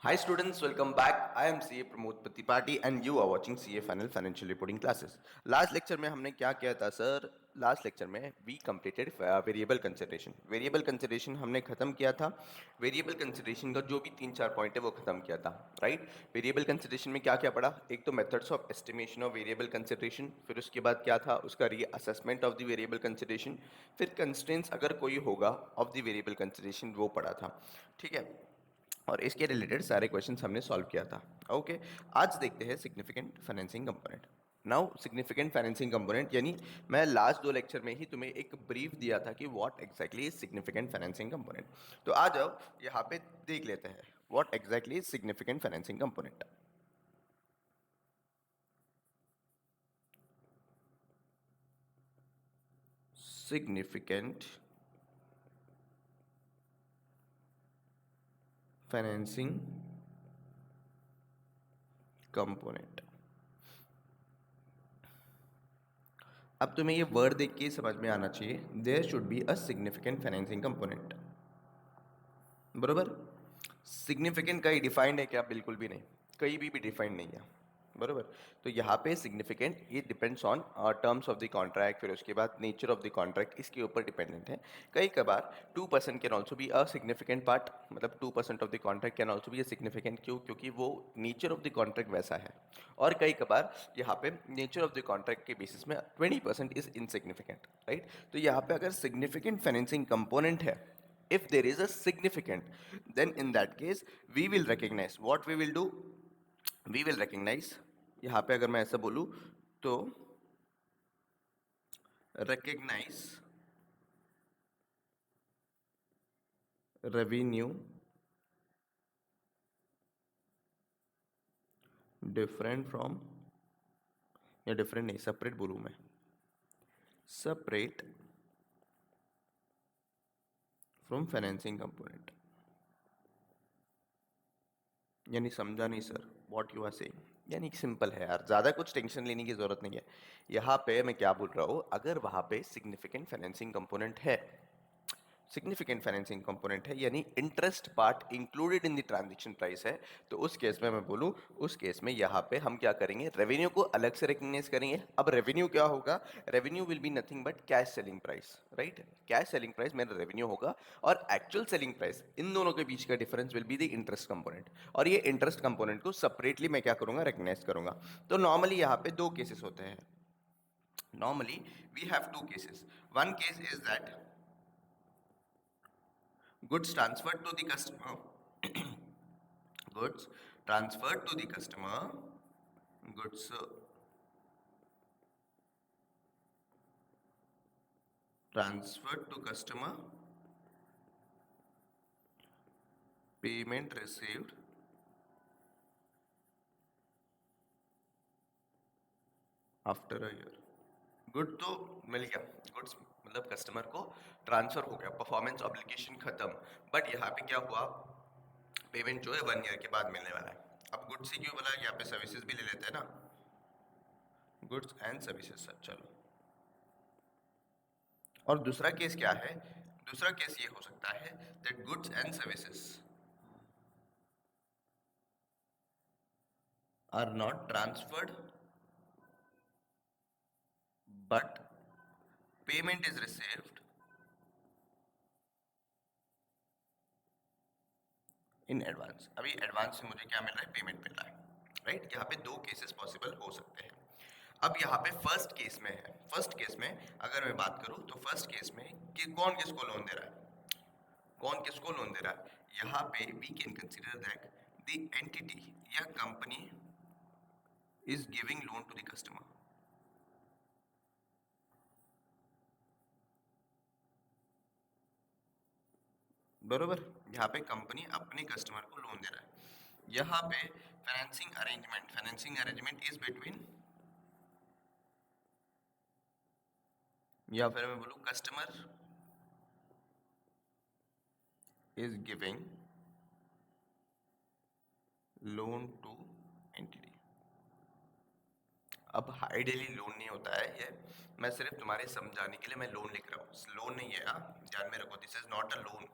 Hi students, welcome back. I am CA Pramod Patipati and you are watching CA Final Financial Reporting Classes. Last lecture में हमने क्या किया था sir? Last lecture में we completed variable consideration. Variable consideration हमने खत्म किया था. वेरिएबल कंसिडरेशन का जो भी 3-4 पॉइंट है वो खत्म किया था, राइट? वेरिएबल कंसिडरेशन में क्या क्या पढ़ा? एक तो methods of estimation of variable consideration, फिर उसके बाद क्या था उसका reassessment of the variable consideration, फिर कंस्ट्रेंट्स अगर कोई होगा ऑफ द वेरिएबल कंसिडरेशन वो पढ़ा था, ठीक है? और इसके रिलेटेड सारे क्वेश्चंस हमने सॉल्व किया था. ओके, आज देखते हैं significant financing component. Now significant financing component यानी मैं लास्ट 2 लेक्चर में ही तुम्हें एक ब्रीफ दिया था कि what exactly is significant financing component. तो आ जाओ यहाँ पे देख लेते हैं what exactly is significant financing component. Significant financing component. अब तुम्हें ये वर्ड देख के समझ में आना चाहिए, there should be a significant financing component. बरोबर. सिग्निफिकेंट कहीं डिफाइंड है क्या? बिल्कुल भी नहीं, कहीं भी डिफाइंड नहीं है. बरोबर. तो यहाँ पे सिग्निफिकेंट ये depends on terms of the contract, फिर उसके बाद नेचर ऑफ द कॉन्ट्रैक्ट, इसके ऊपर डिपेंडेंट है. कई कबार 2% can also be a significant part, मतलब 2% of the contract can also be a significant. क्यों? क्योंकि वो नेचर ऑफ द कॉन्ट्रैक्ट वैसा है. और कई कबार यहाँ पे नेचर ऑफ द कॉन्ट्रैक्ट के बेसिस में 20% इज इनसिग्निफिकेंट, राइट? तो यहाँ पे अगर सिग्निफिकेंट फाइनेंसिंग कंपोनेंट है, if there is a significant, then in that case we will recognize, what we will do, we will recognize, यहाँ पे अगर मैं ऐसा बोलूँ तो recognize revenue different from, या different नहीं, separate बोलूँ मैं, separate from financing component. यानी समझा नहीं sir what you are saying? यानी सिंपल है यार, ज़्यादा कुछ टेंशन लेने की ज़रूरत नहीं है. यहाँ पे मैं क्या बोल रहा हूँ, अगर वहाँ पे सिग्निफिकेंट फाइनेंसिंग कंपोनेंट है, सिग्निफिकेंट फाइनेंसिंग कंपोनेंट है यानी interest part included in the transaction price है, तो उस केस में मैं बोलूँ, उस केस में यहाँ पे हम क्या करेंगे, रेवेन्यू को अलग से रिकग्नाइज करेंगे. अब रेवेन्यू क्या होगा? Revenue will be nothing but cash selling price, right? Cash selling price मेरा रेवेन्यू होगा और एक्चुअल सेलिंग प्राइस, इन दोनों के बीच का difference will be the interest component. और ये इंटरेस्ट कंपोनेंट को सेपरेटली मैं क्या करूंगा, रिकग्नाइज करूंगा. तो नॉर्मली यहाँ पे 2 केसेस होते हैं. Normally we have 2 cases. One case is that goods transferred to the customer, goods transferred to the customer, goods transferred to customer, payment received after a year. Good तो मिल गया, goods मतलब customer को transfer हो गया, performance obligation खत्म. But यहाँ पे क्या हुआ, पेमेंट जो है 1 ईयर के बाद मिलने वाला है. अब गुड्स ही क्यों बोला, यहाँ पे सर्विसेज भी ले लेते हैं ना, गुड्स एंड सर्विसेज सर. चलो, और दूसरा केस क्या है? दूसरा केस ये हो सकता है that goods and services are not transferred but payment is received in advance. अभी एडवांस से मुझे क्या मिल रहा है, पेमेंट मिल रहा है, राइट? यहाँ पे 2 केसेस पॉसिबल हो सकते हैं. अब यहाँ पे फर्स्ट केस में है, फर्स्ट केस में अगर मैं बात करूँ तो फर्स्ट केस में कि कौन किसको लोन दे रहा है, कौन किसको लोन दे रहा है, यहाँ पे we can consider that the entity या company is giving loan to the customer. बरोबर. यहाँ पे कंपनी अपने कस्टमर को लोन दे रहा है. यहाँ पे फाइनेंसिंग अरेंजमेंट इज बिटवीन, या फिर मैं बोलूँ customer is giving loan to entity. अब आइडियली लोन नहीं होता है ये, मैं सिर्फ तुम्हारे समझाने के लिए मैं लोन लिख रहा हूँ, लोन नहीं है. हाँ, ध्यान में रखो, this is not a loan.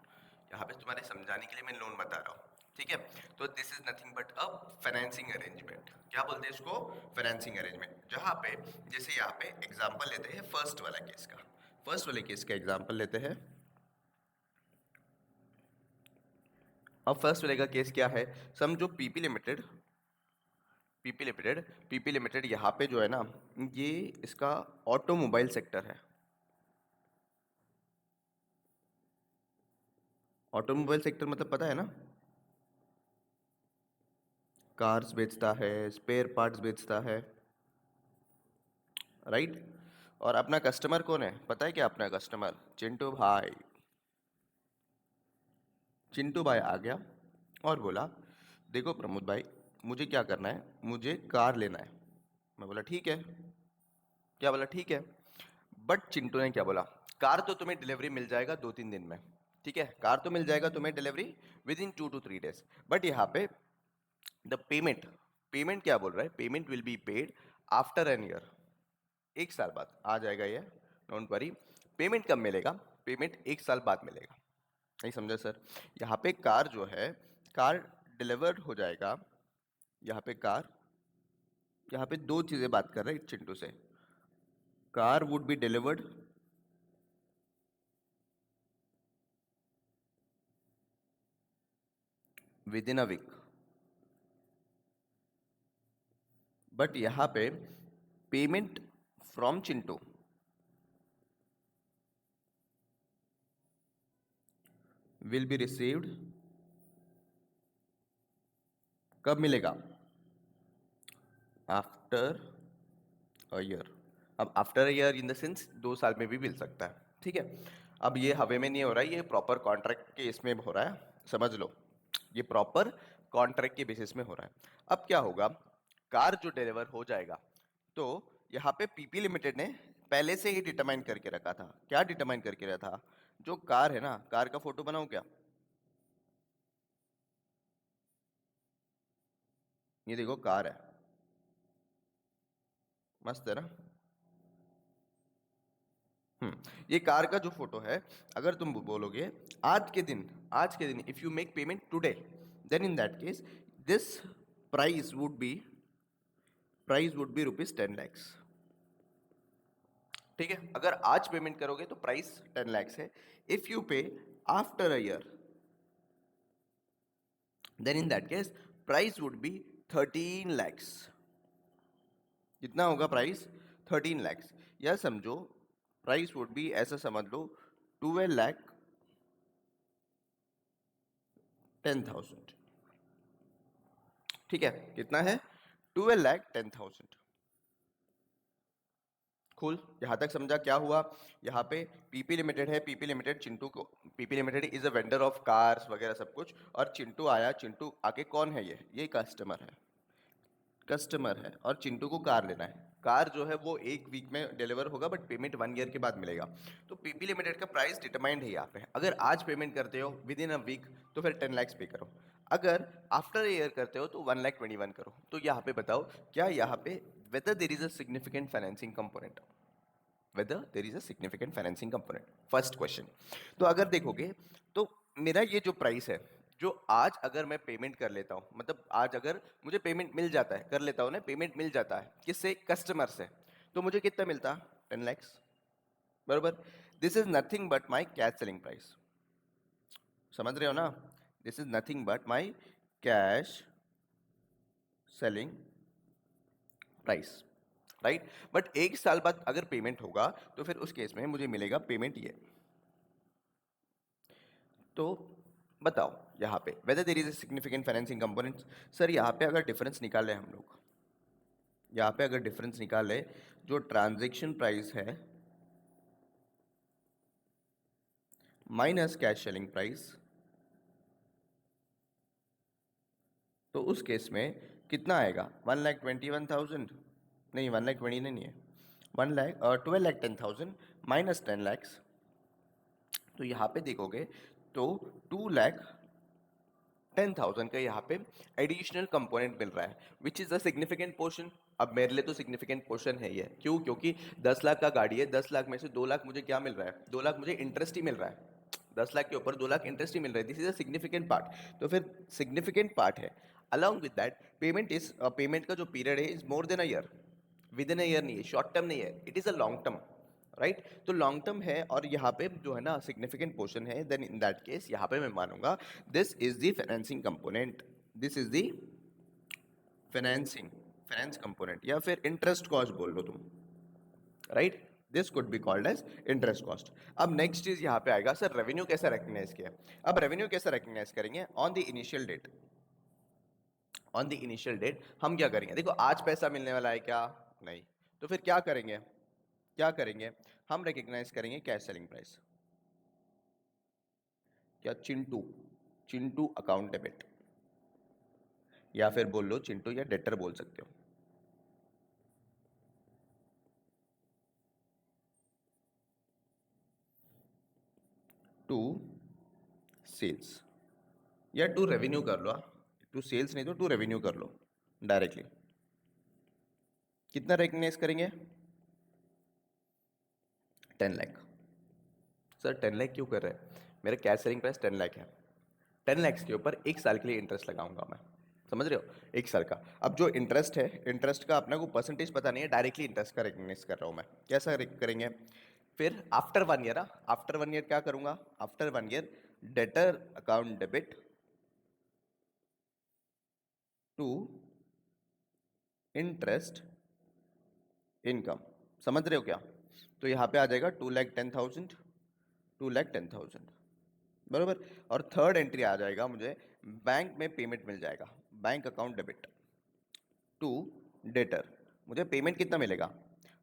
यहाँ पे तुम्हारे समझाने के लिए मैं लोन बता रहा हूँ, ठीक है? तो this is nothing but a financing arrangement. क्या बोलते हैं इसको? Financing arrangement. जहाँ पे जैसे यहाँ पे एग्जांपल लेते हैं फर्स्ट वाला केस का, फर्स्ट वाले केस का एग्जांपल लेते हैं। अब फर्स्ट वाले का केस क्या है? समझो पीपी लिमिटेड यहाँ पे जो है ना, ये इसका ऑटोमोबाइल सेक्टर है। ऑटोमोबाइल सेक्टर मतलब पता है ना, कार्स बेचता है, स्पेयर पार्ट्स बेचता है, राइट। और अपना कस्टमर कौन है पता है क्या? अपना कस्टमर चिंटू भाई। चिंटू भाई आ गया और बोला देखो प्रमोद भाई, मुझे क्या करना है, मुझे कार लेना है। मैं बोला ठीक है। क्या बोला? ठीक है। बट चिंटू ने क्या बोला? कार तो तुम्हें डिलीवरी मिल जाएगा 2-3 दिन में, ठीक है, कार तो मिल जाएगा तुम्हें delivery within 2 to 3 days। But यहाँ पे द पेमेंट, पेमेंट क्या बोल रहा है? Payment will be paid after an year. 1 साल बाद आ जाएगा ये, डोंट वरी। पेमेंट कब मिलेगा? पेमेंट 1 साल बाद मिलेगा। नहीं समझा सर? यहाँ पे कार जो है, कार डिलीवर्ड हो जाएगा। यहाँ पे कार, यहाँ पे दो चीजें बात कर रहे हैं चिंटू से। Car would be delivered within a week. But यहाँ पे payment from Chintu will be received कब मिलेगा? After a year. अब after a year in the sense 2 साल में भी मिल सकता है, ठीक है। अब ये हवे में नहीं हो रहा है, ये प्रॉपर कॉन्ट्रैक्ट के इसमें हो रहा है, समझ लो। ये प्रॉपर कॉन्ट्रैक्ट के बेसिस में हो रहा है। अब क्या होगा? कार जो डिलीवर हो जाएगा, तो यहाँ पे पीपी लिमिटेड ने पहले से ही डिटरमाइन करके रखा था। क्या डिटरमाइन करके रखा था? जो कार है ना, कार का फोटो बनाऊं क्या? ये देखो कार है, मस्त है ना। ये कार का जो फोटो है, अगर तुम बोलोगे आज के दिन if you make payment today, then in that case this price would be ₹10 lakhs। ठीक है, अगर आज पेमेंट करोगे तो प्राइस 10 lakhs है। If you pay after a year, then in that case price would be 13 lakhs। कितना होगा price? 13 lakhs। या समझो प्राइस वुड बी, ऐसा समझ लो, 12,10,000। ठीक है, कितना है? 12,10,000। cool, यहाँ तक समझा? क्या हुआ? यहाँ पे पीपी लिमिटेड है, पीपी लिमिटेड चिंटू को, PP limited is a vendor of cars वगैरह सब कुछ, और चिंटू आया। चिंटू आके कौन है? ये कस्टमर है। कस्टमर है और चिंटू को कार लेना है। कार जो है वो 1 वीक में डिलीवर होगा, बट पेमेंट 1 ईयर के बाद मिलेगा। तो पीपी लिमिटेड का प्राइस डिटरमाइंड है यहाँ पे। अगर आज पेमेंट करते हो विद इन अ वीक तो फिर 10 lakhs पे करो। अगर आफ्टर ईयर करते हो तो 1,21,000 करो। तो यहाँ पे बताओ, क्या यहाँ पे whether there is a significant financing component, whether there is a significant financing component, first question. तो अगर देखोगे तो मेरा ये जो प्राइस है, जो आज अगर मैं पेमेंट कर लेता हूँ, मतलब आज अगर मुझे पेमेंट मिल जाता है, कर लेता हूँ ना, पेमेंट मिल जाता है किससे? कस्टमर से। तो मुझे कितना मिलता? 10 lakhs, बरोबर। This is nothing but my cash selling price. समझ रहे हो ना? This is nothing but my cash selling price, right. But 1 साल बाद अगर पेमेंट होगा तो फिर उस केस में मुझे मिलेगा पेमेंट ये। तो बताओ यहाँ पे whether there is a significant financing component. Sir यहाँ पे अगर डिफरेंस निकाले हम लोग, यहाँ पे अगर डिफरेंस निकाले, जो ट्रांजैक्शन प्राइस है माइनस कैश सेलिंग प्राइस, तो उस केस में कितना आएगा? 1,21,000, नहीं 1,20,000 नहीं है, 12,10,000 माइनस 10 lakhs। तो यहाँ पे देखोगे तो 2,10,000 का यहाँ पे एडिशनल कंपोनेंट मिल रहा है, which is a significant portion. अब मेरे लिए तो सिग्निफिकेंट पोर्शन है ये, क्यों? क्योंकि 10 लाख का गाड़ी है, 10 लाख में से 2 लाख मुझे क्या मिल रहा है? 2 लाख मुझे इंटरेस्ट ही मिल रहा है। 10 लाख के ऊपर 2 लाख इंटरेस्ट ही मिल रहा है, this is a significant part. तो फिर सिग्निफिकेंट पार्ट है, अलॉन्ग विद दैट पेमेंट का जो पीरियड है is more than a year, with in a year नहीं है, शॉर्ट टर्म नहीं है, it is a long term, right. तो लॉन्ग टर्म है और यहाँ पे जो है ना सिग्निफिकेंट पोर्शन है, देन इन दैट केस यहाँ पे मैं मानूंगा this is the financing component, this is the financing finance component, या फिर इंटरेस्ट कॉस्ट बोल लो तुम, right. This could be called as interest cost. अब नेक्स्ट चीज यहाँ पे आएगा, सर रेवेन्यू कैसे रिकग्नाइज किया। अब रेवेन्यू कैसे रिकग्नाइज करेंगे, on the initial date. On the initial date हम क्या करेंगे, देखो आज पैसा मिलने वाला है क्या, नहीं, तो फिर क्या करेंगे, क्या करेंगे, हम रिकग्नाइज करेंगे कैश सेलिंग प्राइस, क्या चिंटू, चिंटू अकाउंट डेबिट, या फिर बोल लो चिंटू या डेटर बोल सकते हो। टू सेल्स या टू रेवेन्यू कर लो, टू सेल्स नहीं तो टू रेवेन्यू कर लो डायरेक्टली। कितना रिकग्नाइज करेंगे, 10 लाख। सर 10 लाख क्यों कर रहे हैं, मेरा कैश सेलिंग प्राइस 10 लाख है, 10 लाख के ऊपर 1 साल के लिए इंटरेस्ट लगाऊंगा मैं, समझ रहे हो, 1 साल का। अब जो इंटरेस्ट है, इंटरेस्ट का अपने को परसेंटेज पता नहीं है, डायरेक्टली इंटरेस्ट का रिकग्नाइज कर रहा हूं मैं, कैसा करेंगे, फिर आफ्टर 1 ईयर, आफ्टर 1 ईयर क्या करूंगा, after 1 year debtor account debit to interest income, समझ रहे हो क्या। तो यहाँ पे आ जाएगा 2,10,000, 2,10,000, बरोबर। और थर्ड एंट्री आ जाएगा मुझे, बैंक में पेमेंट मिल जाएगा, bank account debit to debtor, मुझे पेमेंट कितना मिलेगा,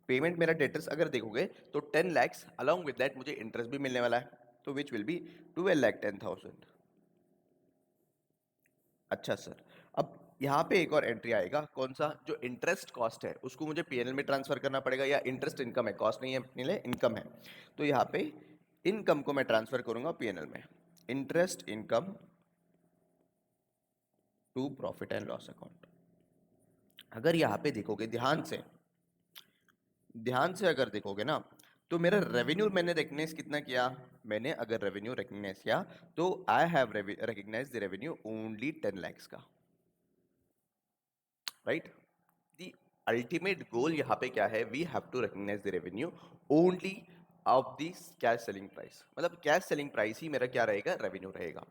पेमेंट मेरा डेटर्स अगर देखोगे तो 10 lakhs, अलॉन्ग विद दैट मुझे इंटरेस्ट भी मिलने वाला है, तो विच विल बी 12,10,000। अच्छा सर, अब यहाँ पे एक और एंट्री आएगा, कौन सा, जो इंटरेस्ट कॉस्ट है उसको मुझे पीएनएल में ट्रांसफर करना पड़ेगा, या इंटरेस्ट इनकम है, कॉस्ट नहीं है अपने लिए, इनकम है, तो यहाँ पे इनकम को मैं ट्रांसफर करूंगा पीएनएल में, interest income to profit and loss account. अगर यहाँ पे देखोगे ध्यान से, ध्यान से अगर देखोगे ना, तो मेरा रेवेन्यू मैंने रिकग्नाइज कितना किया, मैंने अगर रेवेन्यू रिकग्नाइज किया तो I have recognise the revenue only 10 lakhs का, राइट। द अल्टीमेट गोल यहाँ पे क्या है, we have to recognise the revenue only of this cash selling price, मतलब कैश सेलिंग प्राइस ही मेरा क्या रहेगा, रेवेन्यू रहेगा।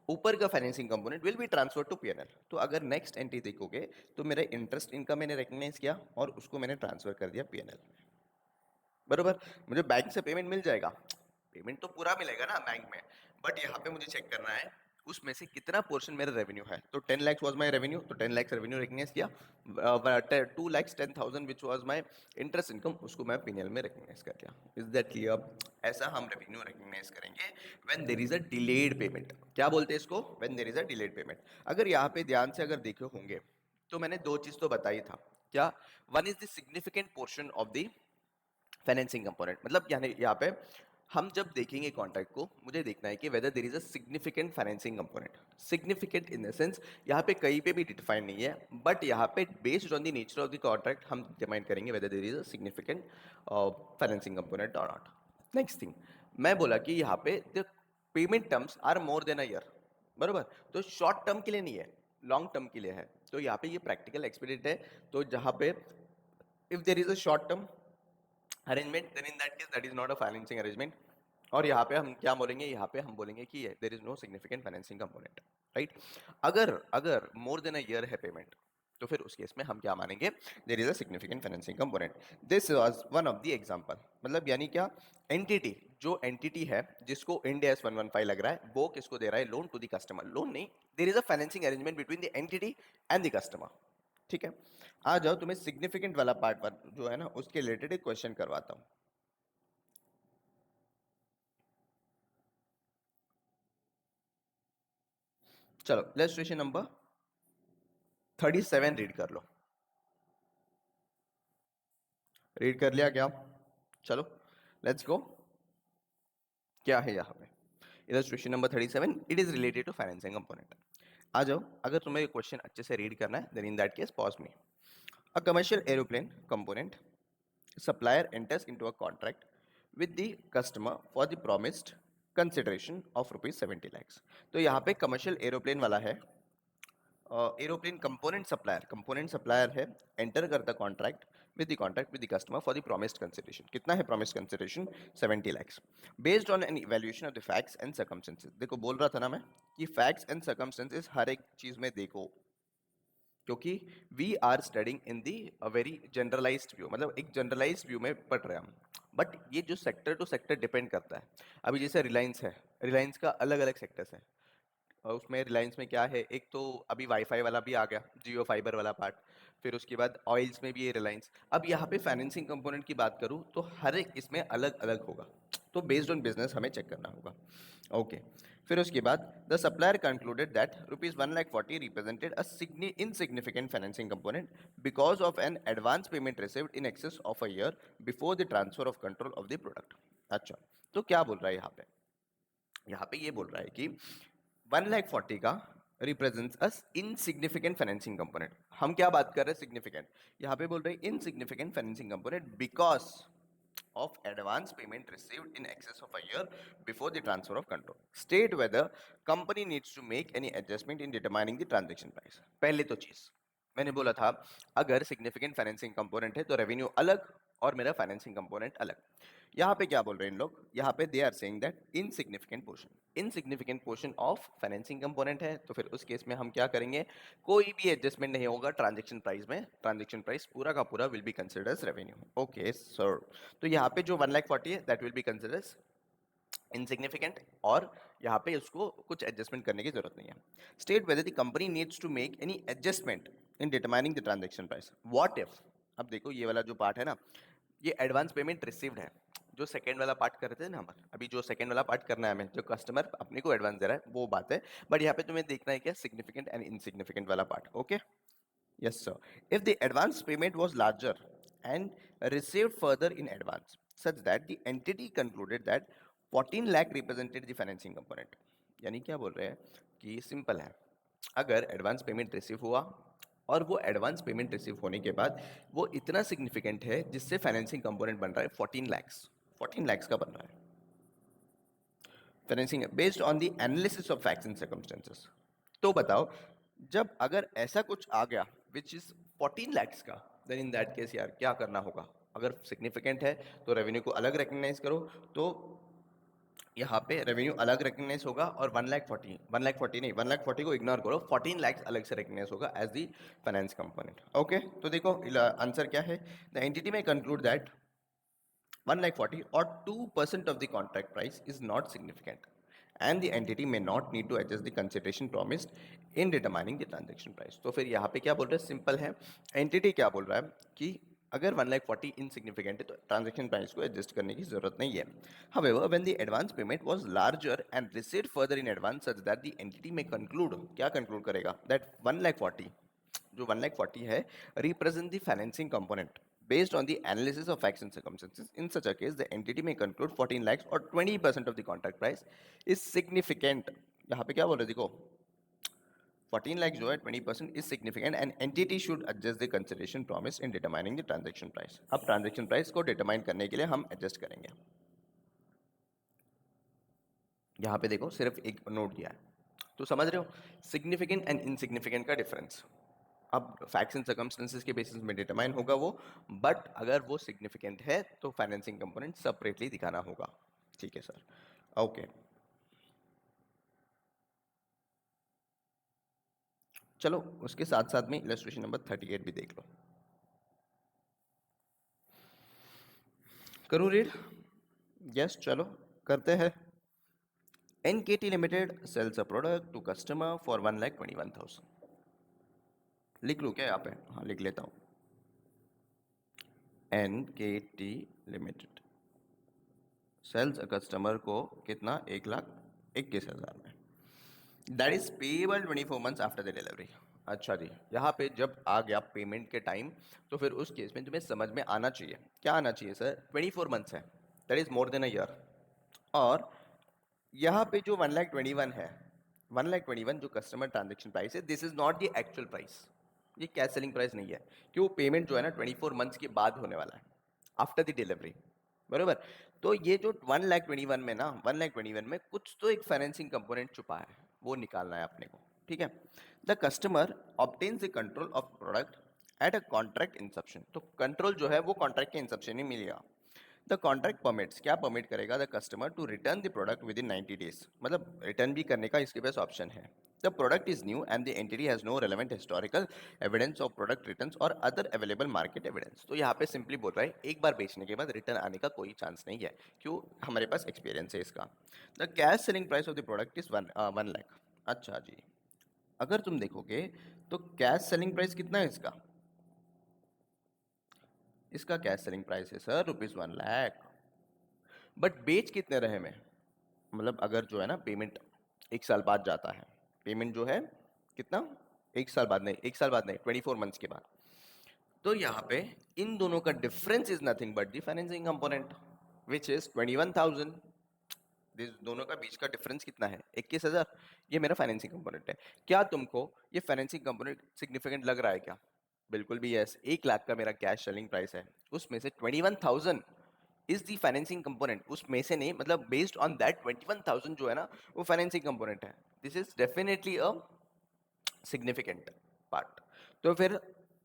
ऊपर का financing component will be transfer to PNL. तो अगर नेक्स्ट एंट्री देखोगे तो मेरा इंटरेस्ट इनकम मैंने रिकग्नाइज किया और उसको मैंने ट्रांसफर कर दिया पीएनएल, बरोबर। मुझे बैंक से पेमेंट मिल जाएगा, पेमेंट तो पूरा मिलेगा ना बैंक में, बट यहाँ पे मुझे चेक करना है उसमें से कितना पोर्शन मेरा रेवेन्यू है। तो 10 lakhs वॉज माई रेवेन्यू, तो 10 lakhs रेवेन्यू रिकग्नाइज किया, 2,10,000 which was my interest income, उसको मैं पीएनएल में रिकग्नाइज कर दिया। Is that clear. ऐसा हम रेवेन्यू रिकग्नाइज करेंगे when there is a delayed payment. क्या बोलते हैं इसको, when there is a delayed payment. अगर यहाँ पे ध्यान से अगर देखे होंगे तो मैंने दो चीज तो बताई था, क्या, one is the significant portion of the financing component, मतलब यानी यहाँ पे हम जब देखेंगे कॉन्ट्रैक्ट को, मुझे देखना है कि whether there is a significant financing component. Significant in the sense यहाँ पे कहीं पे भी डिफाइन नहीं है, बट यहाँ पे based on the nature of the contract हम डिफाइन करेंगे whether there is a significant financing component और नॉट। नेक्स्ट थिंग, मैं बोला कि यहाँ पे the payment terms are more than a year, बरोबर। तो शॉर्ट टर्म के लिए नहीं है, लॉन्ग टर्म के लिए है, तो यहाँ पे ये प्रैक्टिकल एक्सपीरियंस है। तो जहाँ पे if there is a short term arrangement, then in that case that is not a financing arrangement. और यहाँ पे हम क्या बोलेंगे, यहाँ पे हम बोलेंगे कि there is no significant financing component, right. अगर अगर मोर देन अ ईयर है पेमेंट, तो फिर उस केस में हम क्या मानेंगे, there is a significant financing component. This was one of the example, मतलब यानी क्या, एंटिटी, जो एंटिटी है जिसको इंड एस 115 लग रहा है, वो किसको दे रहा है, loan to the customer, loan नहीं, there is a financing arrangement between the entity and the customer, ठीक है। आ जाओ, तुम्हें सिग्निफिकेंट वाला पार्ट पर जो है ना उसके रिलेटेड एक क्वेश्चन करवाता हूं। चलो इलस्ट्रेशन नंबर 37 रीड कर लो, रीड कर लिया क्या, चलो लेट्स गो। क्या है यहाँ पे, illustration number 37, it is related to financing component. आ जाओ, अगर तुम्हें क्वेश्चन अच्छे से रीड करना है, then in that case pause me. A commercial aeroplane component supplier enters into a contract with the customer for the promised consideration of ₹70 lakhs। तो यहाँ पे कमर्शियल एरोप्लेन वाला है, एरोप्लेन कंपोनेंट सप्लायर है, एंटर करता contract with the customer for the promised consideration. कितना है promised consideration? 70 lakhs based on an evaluation of the facts and circumstances. देखो बोल रहा था ना मैं कि फैक्ट्स एंड सर्कमस्टेंसेस हर एक चीज में देखो, क्योंकि we are studying in the very generalised view, मतलब एक जनरलाइज्ड व्यू में पढ़ रहे हैं हम, बट ये जो सेक्टर टू सेक्टर डिपेंड करता है। अभी जैसे रिलायंस है, रिलायंस का अलग अलग सेक्टर्स है, और उसमें रिलायंस में क्या है, एक तो अभी वाईफाई वाला भी आ गया, जियो फाइबर वाला पार्ट, फिर उसके बाद ऑयल्स में भी है रिलायंस। अब यहाँ पे फाइनेंसिंग कंपोनेंट की बात करूँ तो हर एक इसमें अलग अलग होगा, तो बेस्ड ऑन बिजनेस हमें चेक करना होगा। ओके, फिर उसके बाद the supplier concluded that ₹1,40,000 represented a insignificant financing component because of an advance payment received in excess of a year before the transfer of control of the product. अच्छा, तो क्या बोल रहा है यहाँ पे? यहाँ पे ये बोल रहा है कि 1,40,000 का रिप्रेजेंट्स अस इनसिग्निफिकेंट फाइनेंसिंग कंपोनेंट। हम क्या बात कर रहे हैं? सिग्निफिकेंट। यहाँ पे बोल रहे हैं insignificant financing component because of advance payment received in excess of a year before the transfer of control. State whether company needs to make any adjustment in determining the transaction price. पहले तो चीज मैंने बोला था, अगर significant financing component है तो revenue अलग और मेरा फाइनेंसिंग कंपोनेंट अलग। यहाँ पे क्या बोल रहे हैं इन लोग? यहाँ पे they are saying that insignificant portion of financing component है, तो फिर उस केस में हम क्या करेंगे? कोई भी एडजस्टमेंट नहीं होगा ट्रांजैक्शन प्राइस में, ट्रांजैक्शन प्राइस पूरा का पूरा will be considered as revenue. Okay sir, तो यहाँ पे जो 1,40,000 है that will be considered as insignificant, और यहाँ पे उसको कुछ एडजस्टमेंट करने की जरूरत नहीं है। State whether the company needs to make any adjustment in determining the transaction price. What if, अब देखो ये वाला जो पार्ट है ना, ये एडवांस पेमेंट रिसीव्ड है, जो सेकंड वाला पार्ट कर रहे थे ना हम, अभी जो सेकंड वाला पार्ट करना है हमें, जो कस्टमर अपने को एडवांस दे रहा है वो बात है, बट यहाँ पे तुम्हें देखना है क्या? सिग्निफिकेंट एंड इनसिग्निफिकेंट वाला part. Okay, yes sir, if the advance payment was larger and received further in advance such that the entity concluded that 14 lakh represented the financing component। यानी क्या बोल रहे हैं कि सिंपल है, अगर एडवांस पेमेंट रिसीव हुआ और वो एडवांस पेमेंट रिसीव होने के बाद वो इतना सिग्निफिकेंट है जिससे फाइनेंसिंग कंपोनेंट बन रहा है 14 lakhs का बन रहा है financing based on the analysis of facts and circumstances. तो बताओ, जब अगर ऐसा कुछ आ गया विच इज 14 lakhs का, देन इन दैट केस यार क्या करना होगा? अगर सिग्निफिकेंट है तो रेवेन्यू को अलग रिकग्नाइज करो, तो यहाँ पे रेवेन्यू अलग रिकग्नाइज होगा, और 1,40,000 नहीं, 1,40,000 को इग्नोर करो, 14 lakhs अलग से रिकग्नाइज होगा as the finance component. Okay, तो देखो आंसर क्या है? The entity may conclude that 1,40,000 or 2% of the contract price is not significant, and the entity may not need to adjust the consideration promised in determining the transaction price। तो फिर यहाँ पे क्या बोल रहे हैं? सिंपल है, एंटिटी क्या बोल रहा है कि अगर 1,40,000 इनसिग्निफिकेंट है तो ट्रांजैक्शन प्राइस को एडजस्ट करने की जरूरत नहीं है। However, when the advance payment was larger and received further in advance such that the entity may conclude, क्या conclude करेगा? That 1,40,000 जो 1,40,000 है represent the financing component based on the analysis of facts and circumstances। In such a case, the entity may conclude 14 lakhs or 20% of the contract price is significant। यहाँ पे क्या बोल रहे? देखो 14 lakhs जो है 20% is significant and entity should adjust the consideration promised in determining the transaction price। अब transaction price को determine करने के लिए हम adjust करेंगे। यहाँ पे देखो सिर्फ एक नोट दिया है, तो समझ रहे हो सिग्निफिकेंट एंड इनसिग्निफिकेंट का डिफरेंस। अब फैक्ट्स एंड सर्कमस्टेंसेस के बेसिस में डिटरमाइन होगा वो, बट अगर वो सिग्निफिकेंट है तो फाइनेंसिंग कंपोनेंट सेपरेटली दिखाना होगा। ठीक है सर, ओके। चलो उसके साथ साथ में इलस्ट्रेशन नंबर 38 भी देख लो। करूँ रीड? यस, चलो करते हैं। NKT Limited sells a product to customer for 1,21,000। लिख लूँ क्या यहाँ पे? हाँ लिख लेता हूँ। NKT Limited सेल्स कस्टमर को कितना? 1,21,000 में। That is payable 24 months after the delivery. अच्छा जी, यहाँ पे जब आ गया पेमेंट के टाइम, तो फिर उस केस में तुम्हें समझ में आना चाहिए, क्या आना चाहिए सर? 24 मंथ्स है, that is more than a year. और यहाँ पे जो 1,21,000 है, 1,21,000 जो कस्टमर ट्रांजेक्शन प्राइस है, this is not the actual price, ये कैश सेलिंग प्राइस नहीं है, क्यों? पेमेंट जो है ना 24 मंथ्स के बाद होने वाला है, आफ्टर द डिलीवरी। बरोबर। तो ये जो 1,21,000 में ना 1,21,000 में कुछ तो एक फाइनेंसिंग कंपोनेंट छुपा है, वो निकालना है अपने को। ठीक है। The customer obtains the control of product at a contract inception. तो कंट्रोल जो है वो कॉन्ट्रैक्ट के इंसेप्शन ही मिलेगा। द कॉन्ट्रैक्ट परमिट्स, क्या परमिट करेगा the customer to return the product within 90 days, मतलब रिटर्न भी करने का इसके पास ऑप्शन है। The product is new and the entity has no relevant historical evidence of product returns और अदर अवेलेबल मार्केट एविडेंस। तो यहाँ पे सिंपली बोल रहा है एक बार बेचने के बाद रिटर्न आने का कोई चांस नहीं है, क्यों, हमारे पास एक्सपीरियंस है इसका। The cash selling price of the product is 1 lakh. अच्छा जी, अगर तुम देखोगे तो कैश सेलिंग प्राइस कितना है इसका, इसका कैश सेलिंग प्राइस है सर ₹1 लाख। बट बेच कितने रहे में, मतलब अगर जो है ना पेमेंट 1 साल बाद जाता है, पेमेंट जो है कितना, 1 साल बाद नहीं, 1 साल बाद नहीं, 24 मंथ्स के बाद। तो यहाँ पे इन दोनों का difference is nothing but the financing component which is 21,000। दोनों का बीच का डिफरेंस कितना है, 21,000। ये मेरा फाइनेंसिंग कंपोनेंट है। क्या तुमको ये फाइनेंसिंग कंपोनेंट सिग्निफिकेंट लग रहा है क्या? बिल्कुल भी यस। 1 लाख का मेरा कैश सेलिंग प्राइस है, उसमें से 21,000 इज दी फाइनेंसिंग कंपोनेंट, उसमें से नहीं, मतलब बेस्ड ऑन दैट 21,000 जो है ना वो फाइनेंसिंग कंपोनेंट है। This is definitely a significant part. तो फिर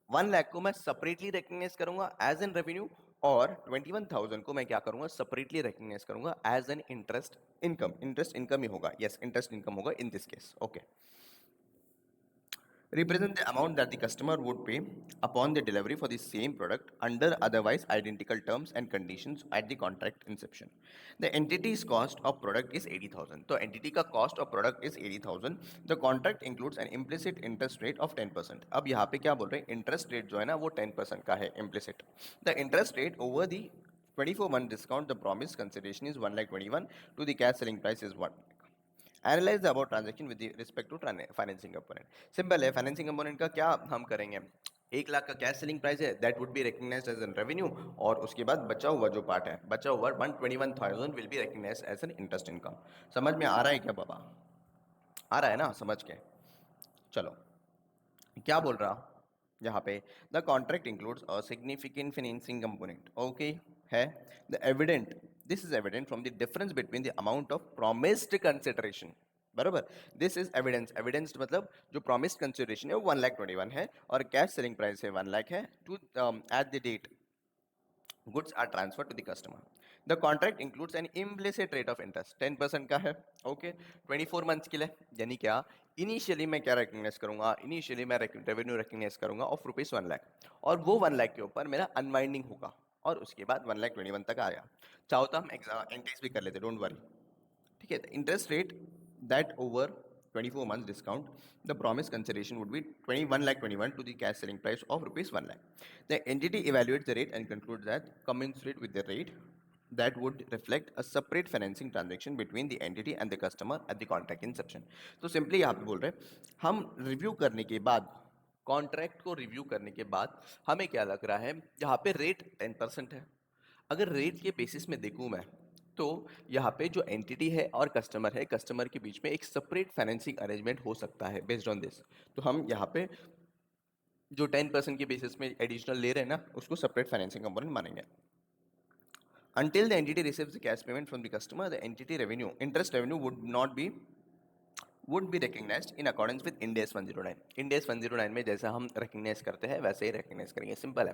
1 लाख को मैं सेपरेटली रिकग्नाइज करूंगा एज एन रेवेन्यू, और 21,000 को मैं क्या करूंगा, सेपरेटली रिकग्नाइज करूंगा as an interest income. Interest income ही होगा, यस, इंटरेस्ट इनकम होगा in this case. Okay, represent the amount that the customer would pay upon the delivery for the same product under otherwise identical terms and conditions at the contract inception. The entity's cost of product is 80,000. तो entity का cost of product is 80,000. The contract includes an implicit interest rate of 10%. अब यहाँ पे क्या बोल रहे हैं, interest rate जो है ना वो 10% का है implicit. The interest rate over the 24-month discount, the promised consideration is 1,21,000 to the cash selling price is 1 lakh. Analyse the about transaction with respect to financing component. Simple है, financing component का क्या हम करेंगे, 1 लाख का cash selling price है, that would be recognised as an revenue, और उसके बाद बचा हुआ जो पार्ट है, बचा हुआ 121,000 will be recognised as an interest income. समझ में आ रहा है क्या बाबा, आ रहा है ना समझ के? चलो, क्या बोल रहा यहाँ पे, the contract includes a significant financing component. Okay है, the evident, this is evident from the difference between the amount of promised consideration. बराबर, दिस इज एविडेंस, एविडेंस मतलब जो प्रोमिस्ड कंसिडरेशन है वो 1,21,000 है और कैश सेलिंग प्राइस है 1 लाख है, to at the date goods are transferred to the customer. The contract includes an implicit rate of interest 10% का है। ओके, 24 मंथ्स के लिए, यानी क्या, इनिशियली मैं क्या रिकग्नाइज करूंगा, इनिशियली मैं रेवेन्यू रिकग्नाइज करूंगा ऑफ ₹1 लाख, और वो 1 लाख के ऊपर मेरा अनवाइंडिंग होगा, और उसके बाद 1,21,000 तक आया। चाहो तो हम एंट्रीज भी कर लेते, डोंट वरी। ठीक है, interest rate that over 24 months discount, the promised consideration would be 21,21,000 to the cash selling price of ₹1 lakh. The entity evaluates the rate and concludes that commensurate with the rate that would reflect a separate financing transaction between the entity and the customer at the contract inception. तो simply यहाँ पे बोल रहे हैं, हम review करने के बाद, कॉन्ट्रैक्ट को रिव्यू करने के बाद हमें क्या लग रहा है, यहाँ पे रेट 10% है। अगर रेट के बेसिस में देखूं मैं, तो यहाँ पे जो एंटिटी है और कस्टमर है, कस्टमर के बीच में एक सेपरेट फाइनेंसिंग अरेंजमेंट हो सकता है बेस्ड ऑन दिस। तो हम यहाँ पे जो 10% के बेसिस में एडिशनल ले रहे हैं ना, उसको सेपरेट फाइनेंसिंग कंपोनेंट मानेंगे। Until the entity receives the cash payment from the customer, the entity revenue, interest revenue would be recognized in accordance with Ind AS 109. Ind AS 109 में जैसा हम recognize करते हैं वैसे ही recognize करेंगे, सिंपल है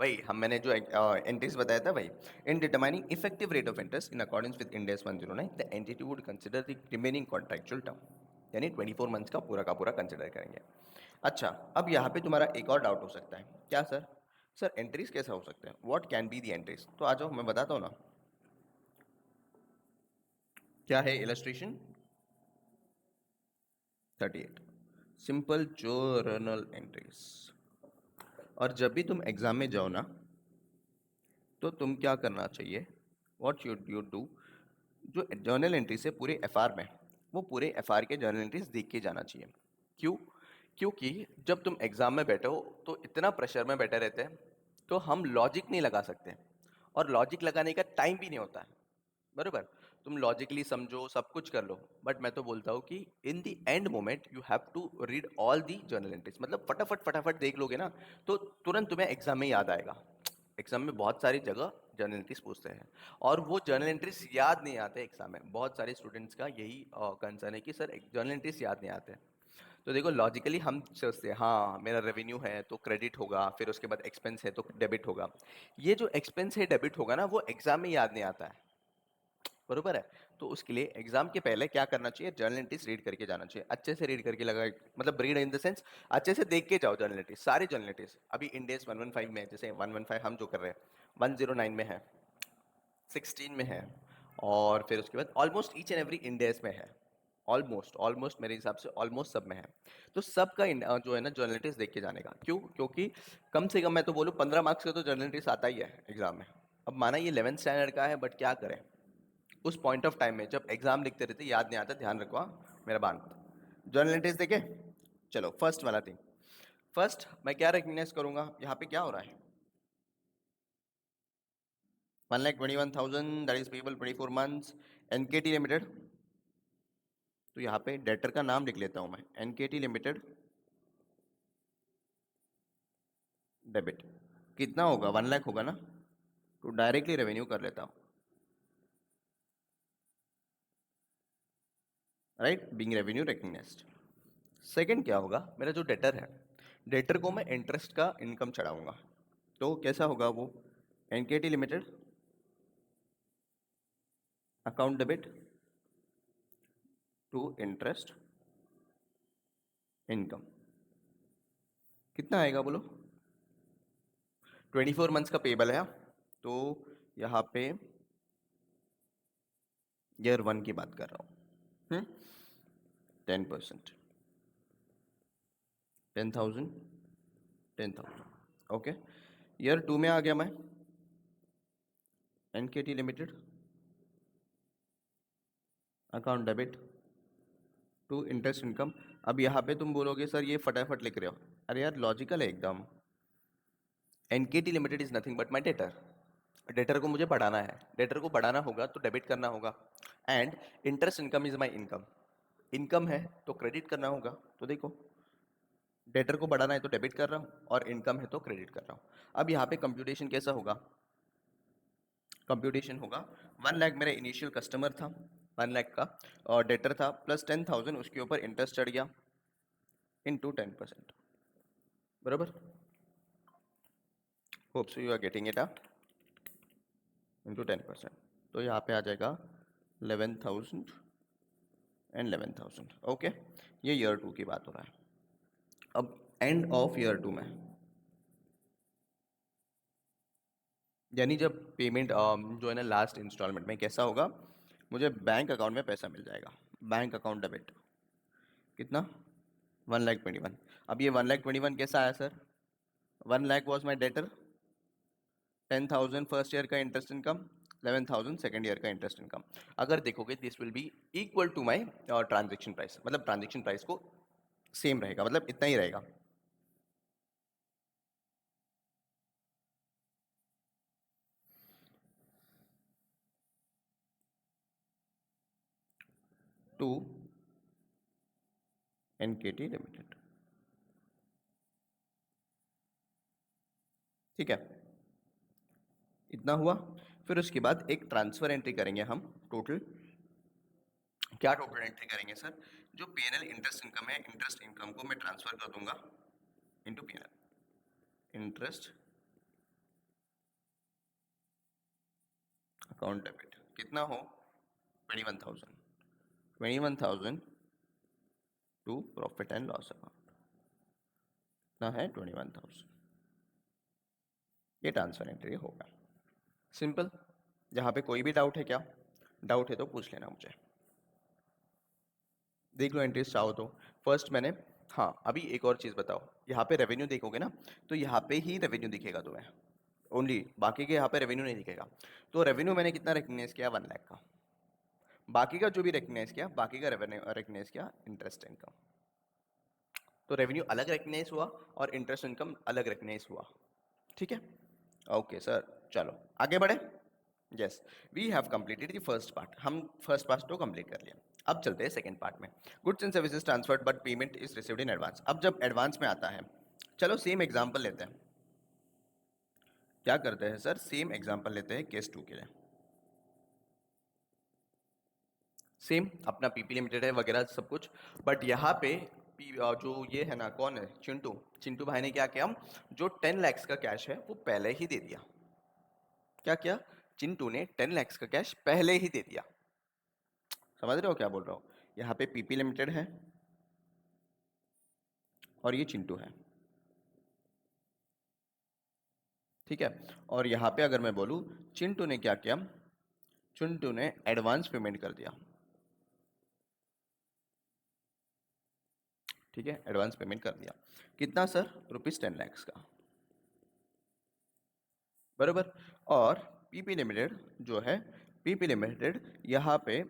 भाई। मैंने जो एंट्रीज बताया था भाई, in determining effective rate of interest in accordance with Ind AS 109, the entity would consider the remaining contractual term, यानी 24 मंथ्स का पूरा कंसिडर करेंगे। अच्छा, अब यहाँ पे तुम्हारा एक और डाउट हो सकता है, क्या सर, सर एंट्रीज कैसा हो सकता है, what can be the entries? तो आ जाओ मैं बताता हूँ ना, क्या है इलस्ट्रेशन 38, सिंपल जर्नल एंट्रीज। और जब भी तुम एग्जाम में जाओ ना, तो तुम क्या करना चाहिए, व्हाट शुड यू डू, जो जर्नल एंट्रीज है पूरे एफआर में, वो पूरे एफआर के जर्नल एंट्रीज देख के जाना चाहिए। क्यों? क्योंकि जब तुम एग्जाम में बैठे हो तो इतना प्रेशर में बैठे रहते हैं, तो हम लॉजिक नहीं लगा सकते, और लॉजिक लगाने का टाइम भी नहीं होता है। बरोबर, तुम लॉजिकली समझो, सब कुछ कर लो, बट मैं तो बोलता हूँ कि in the end moment you have to read all the journal entries, मतलब फटाफट फटाफट देख लोगे ना, तो तुरंत तुम्हें एग्जाम में याद आएगा। एग्जाम में बहुत सारी जगह जर्नल एंट्रीज पूछते हैं, और वो जर्नल एंट्रीज याद नहीं आते एग्जाम में। बहुत सारे स्टूडेंट्स का यही कंसर्न है कि सर जर्नल एंट्रीज याद नहीं आते। तो देखो लॉजिकली हम सोचते हैं हाँ मेरा रेवेन्यू है तो क्रेडिट होगा, फिर उसके बाद एक्सपेंस है तो डेबिट होगा। ये जो एक्सपेंस है डेबिट होगा ना, वो एग्जाम में याद नहीं आता है, बरोबर है। तो उसके लिए एग्जाम के पहले क्या करना चाहिए, जर्नल एंट्रीज रीड करके जाना चाहिए, अच्छे से रीड करके लगा, मतलब रीड इन द सेंस अच्छे से देख के जाओ जर्नल एंट्रीज, सारी जर्नल एंट्रीज। अभी इंडेस 115 में है, जैसे 115 हम जो कर रहे हैं, 109 में है, 16 में है, और फिर उसके बाद ऑलमोस्ट ईच एंड एवरी इंडेस में है। ऑलमोस्ट ऑलमोस्ट मेरे हिसाब से ऑलमोस्ट सब में है। तो सबका जो है ना जर्नलिटीज देख के जाने का, क्यों, क्योंकि कम से कम मैं तो बोलूँ 15 मार्क्स का तो जर्नलिटीज आता ही है एग्जाम में। अब माना ये 11th स्टैंडर्ड का है, बट क्या करें, उस पॉइंट ऑफ टाइम में जब एग्जाम लिखते रहते याद नहीं आता, ध्यान रखो मेरा बात। जर्नलिटीज देखे, चलो फर्स्ट वाला थिंग। फर्स्ट मैं क्या रिकग्नाइज करूंगा, यहाँ पे क्या हो रहा है, 1,21,000 that is payable 24 months, NKT limited. तो यहाँ पे डेटर का नाम लिख लेता हूँ मैं, एनकेटी लिमिटेड डेबिट। कितना होगा, 1 लाख होगा ना, तो डायरेक्टली रेवेन्यू कर लेता हूँ, right, being revenue recognised. Second क्या होगा, मेरा जो डेटर है, डेटर को मैं इंटरेस्ट का इनकम चढ़ाऊंगा। तो कैसा होगा वो, NKT limited account debit to interest income. कितना आएगा बोलो, 24 मंथ्स का पेबल है। तो यहाँ पे ईयर 1 की बात कर रहा हूँ, 10%, 10,000, 10,000, ओके। ईयर 2 में आ गया मैं, NKT limited account debit to interest income. अब यहाँ पे तुम बोलोगे सर ये फटाफट लिख रहे हो, अरे यार लॉजिकल है एकदम। NKT limited is nothing but my debtor, debtor को मुझे बढ़ाना है, डेटर को बढ़ाना होगा तो डेबिट करना होगा। And interest income is my income, income है तो क्रेडिट करना होगा। तो देखो डेटर को बढ़ाना है तो डेबिट कर रहा हूँ, और इनकम है तो क्रेडिट कर रहा हूँ। अब यहाँ पे कंप्यूटेशन कैसा होगा, कंप्यूटेशन होगा 1 लाख मेरा इनिशियल कस्टमर था, 1 लाख का, और डेटर था, प्लस 10,000 उसके ऊपर इंटरेस्ट चढ़ गया, इनटू 10%, बराबर। Hope so you are getting it up, into 10%। तो यहाँ पे आ जाएगा 11,000 एंड 11,000, ओके। ये ईयर 2 की बात हो रहा है। अब एंड ऑफ ईयर 2 में, यानी जब पेमेंट जो है ना लास्ट इंस्टॉलमेंट में कैसा होगा, मुझे बैंक अकाउंट में पैसा मिल जाएगा, बैंक अकाउंट डेबिट। कितना, 1,21,000। अब ये 1,21,000 कैसा आया sir, 1 lakh was my debtor, 10,000 first year का इंटरेस्ट इनकम, 11,000 सेकेंड ईयर का इंटरेस्ट इनकम। अगर देखोगे this will be equal to my transaction price, मतलब ट्रांजेक्शन प्राइस को सेम रहेगा, मतलब इतना ही रहेगा। टू एनकेटी लिमिटेड, ठीक है, इतना हुआ। फिर उसके बाद एक ट्रांसफर एंट्री करेंगे हम, टोटल क्या टोटल एंट्री करेंगे सर, जो पीएनएल इंटरेस्ट इनकम है, इंटरेस्ट इनकम को मैं ट्रांसफर कर दूंगा into PNL interest account debit. कितना हो, 21,000, 21,000 to profit and loss account, कितना है 21,000। ये ट्रांसफर एंट्री होगा, सिंपल। यहाँ पे कोई भी डाउट है क्या, डाउट है तो पूछ लेना मुझे, देख लो एंट्रीज चाहो तो। फर्स्ट मैंने, हाँ अभी एक और चीज़ बताओ, यहाँ पे रेवेन्यू देखोगे ना, तो यहाँ पे ही रेवेन्यू दिखेगा तुम्हें ओनली, बाकी के यहाँ पे रेवेन्यू नहीं दिखेगा। तो रेवेन्यू मैंने कितना रिकग्नाइज किया, 1 लाख का। बाकी का जो भी रिकग्नाइज किया, बाकी का रेवेन्यू रिकग्नाइज किया इंटरेस्ट इनकम। तो रेवेन्यू अलग रिकग्नाइज हुआ और इंटरेस्ट इनकम अलग रिकग्नाइज हुआ, ठीक है। ओके सर, चलो आगे बढ़े। Yes, we have completed the first part, हम फर्स्ट पार्ट तो कंप्लीट कर लिया। अब चलते हैं सेकंड पार्ट में, goods and services transferred but payment is received in advance. अब जब एडवांस में आता है, चलो सेम एग्जांपल लेते हैं, क्या करते हैं सर, सेम एग्जांपल लेते हैं केस 2 के लिए। सेम अपना पीपी लिमिटेड है वगैरह सब कुछ, बट यहाँ पे जो ये है ना, कौन है, चिंटू, चिंटू भाई ने क्या किया, जो 10 lakhs का कैश है वो पहले ही दे दिया। क्या किया, चिंटू ने 10 lakhs का कैश पहले ही दे दिया। समझ रहे हो क्या बोल रहा हूँ? यहाँ पे पीपी लिमिटेड है और ये चिंटू है, ठीक है। और यहाँ पे अगर मैं बोलूँ, चिंटू ने क्या किया, चिंटू ने एडवांस पेमेंट कर दिया, ठीक है, एडवांस पेमेंट कर दिया। कितना सर, ₹10 lakhs का, बराबर। और पीपी लिमिटेड जो है, पीपी लिमिटेड यहाँ पे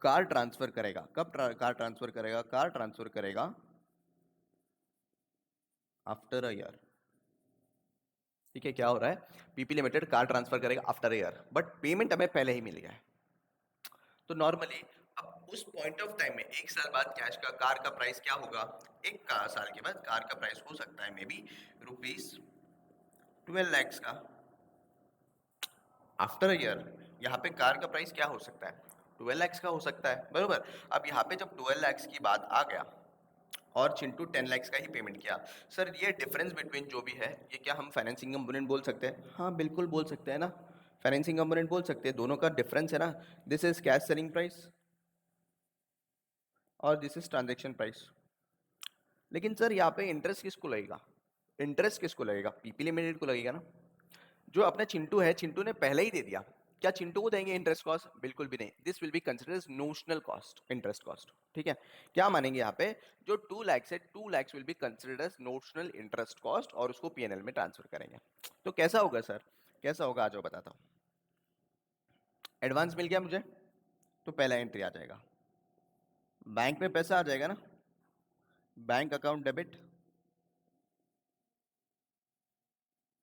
कार ट्रांसफर करेगा, कब कार ट्रांसफर करेगा, कार ट्रांसफर करेगा आफ्टर अ ईयर, ठीक है। क्या हो रहा है, पीपी लिमिटेड कार ट्रांसफर करेगा after a year, but payment हमें पहले ही मिल गया है। तो नॉर्मली अब उस पॉइंट ऑफ टाइम में 1 साल बाद कैश का, कार का प्राइस क्या होगा, साल के बाद कार का प्राइस हो सकता है मे बी ₹12 lakhs का। आफ्टर ईयर यहाँ पे कार का प्राइस क्या हो सकता है, 12 lakhs का हो सकता है, बरोबर। अब यहाँ पे जब 12 lakhs की बात आ गया और चिंटू 10 lakhs का ही पेमेंट किया, सर ये डिफरेंस बिटवीन जो भी है, ये क्या हम फाइनेंसिंग कंपोनेंट बोल सकते हैं? हाँ बिल्कुल बोल सकते हैं ना, फाइनेंसिंग कंपोनेंट बोल सकते हैं, दोनों का डिफरेंस है ना। This is cash selling price और दिस इज ट्रांजेक्शन प्राइस। लेकिन सर यहाँ पे इंटरेस्ट किसको लगेगा, इंटरेस्ट किसको लगेगा, पीपी लिमिटेड को लगेगा ना। जो अपना चिंटू है, चिंटू ने पहले ही दे दिया, क्या चिंटू को देंगे इंटरेस्ट कॉस्ट? बिल्कुल भी नहीं, this will be considered as notional cost, interest cost, ठीक है। क्या मानेंगे यहाँ पे, जो 2 lakhs है, 2 lakhs will be considered as notional interest cost और उसको पीएनएल में ट्रांसफर करेंगे। तो कैसा होगा सर, कैसा होगा, आ जाओ बताता हूँ। एडवांस मिल गया मुझे, तो पहला एंट्री आ जाएगा, बैंक में पैसा आ जाएगा ना, बैंक अकाउंट डेबिट।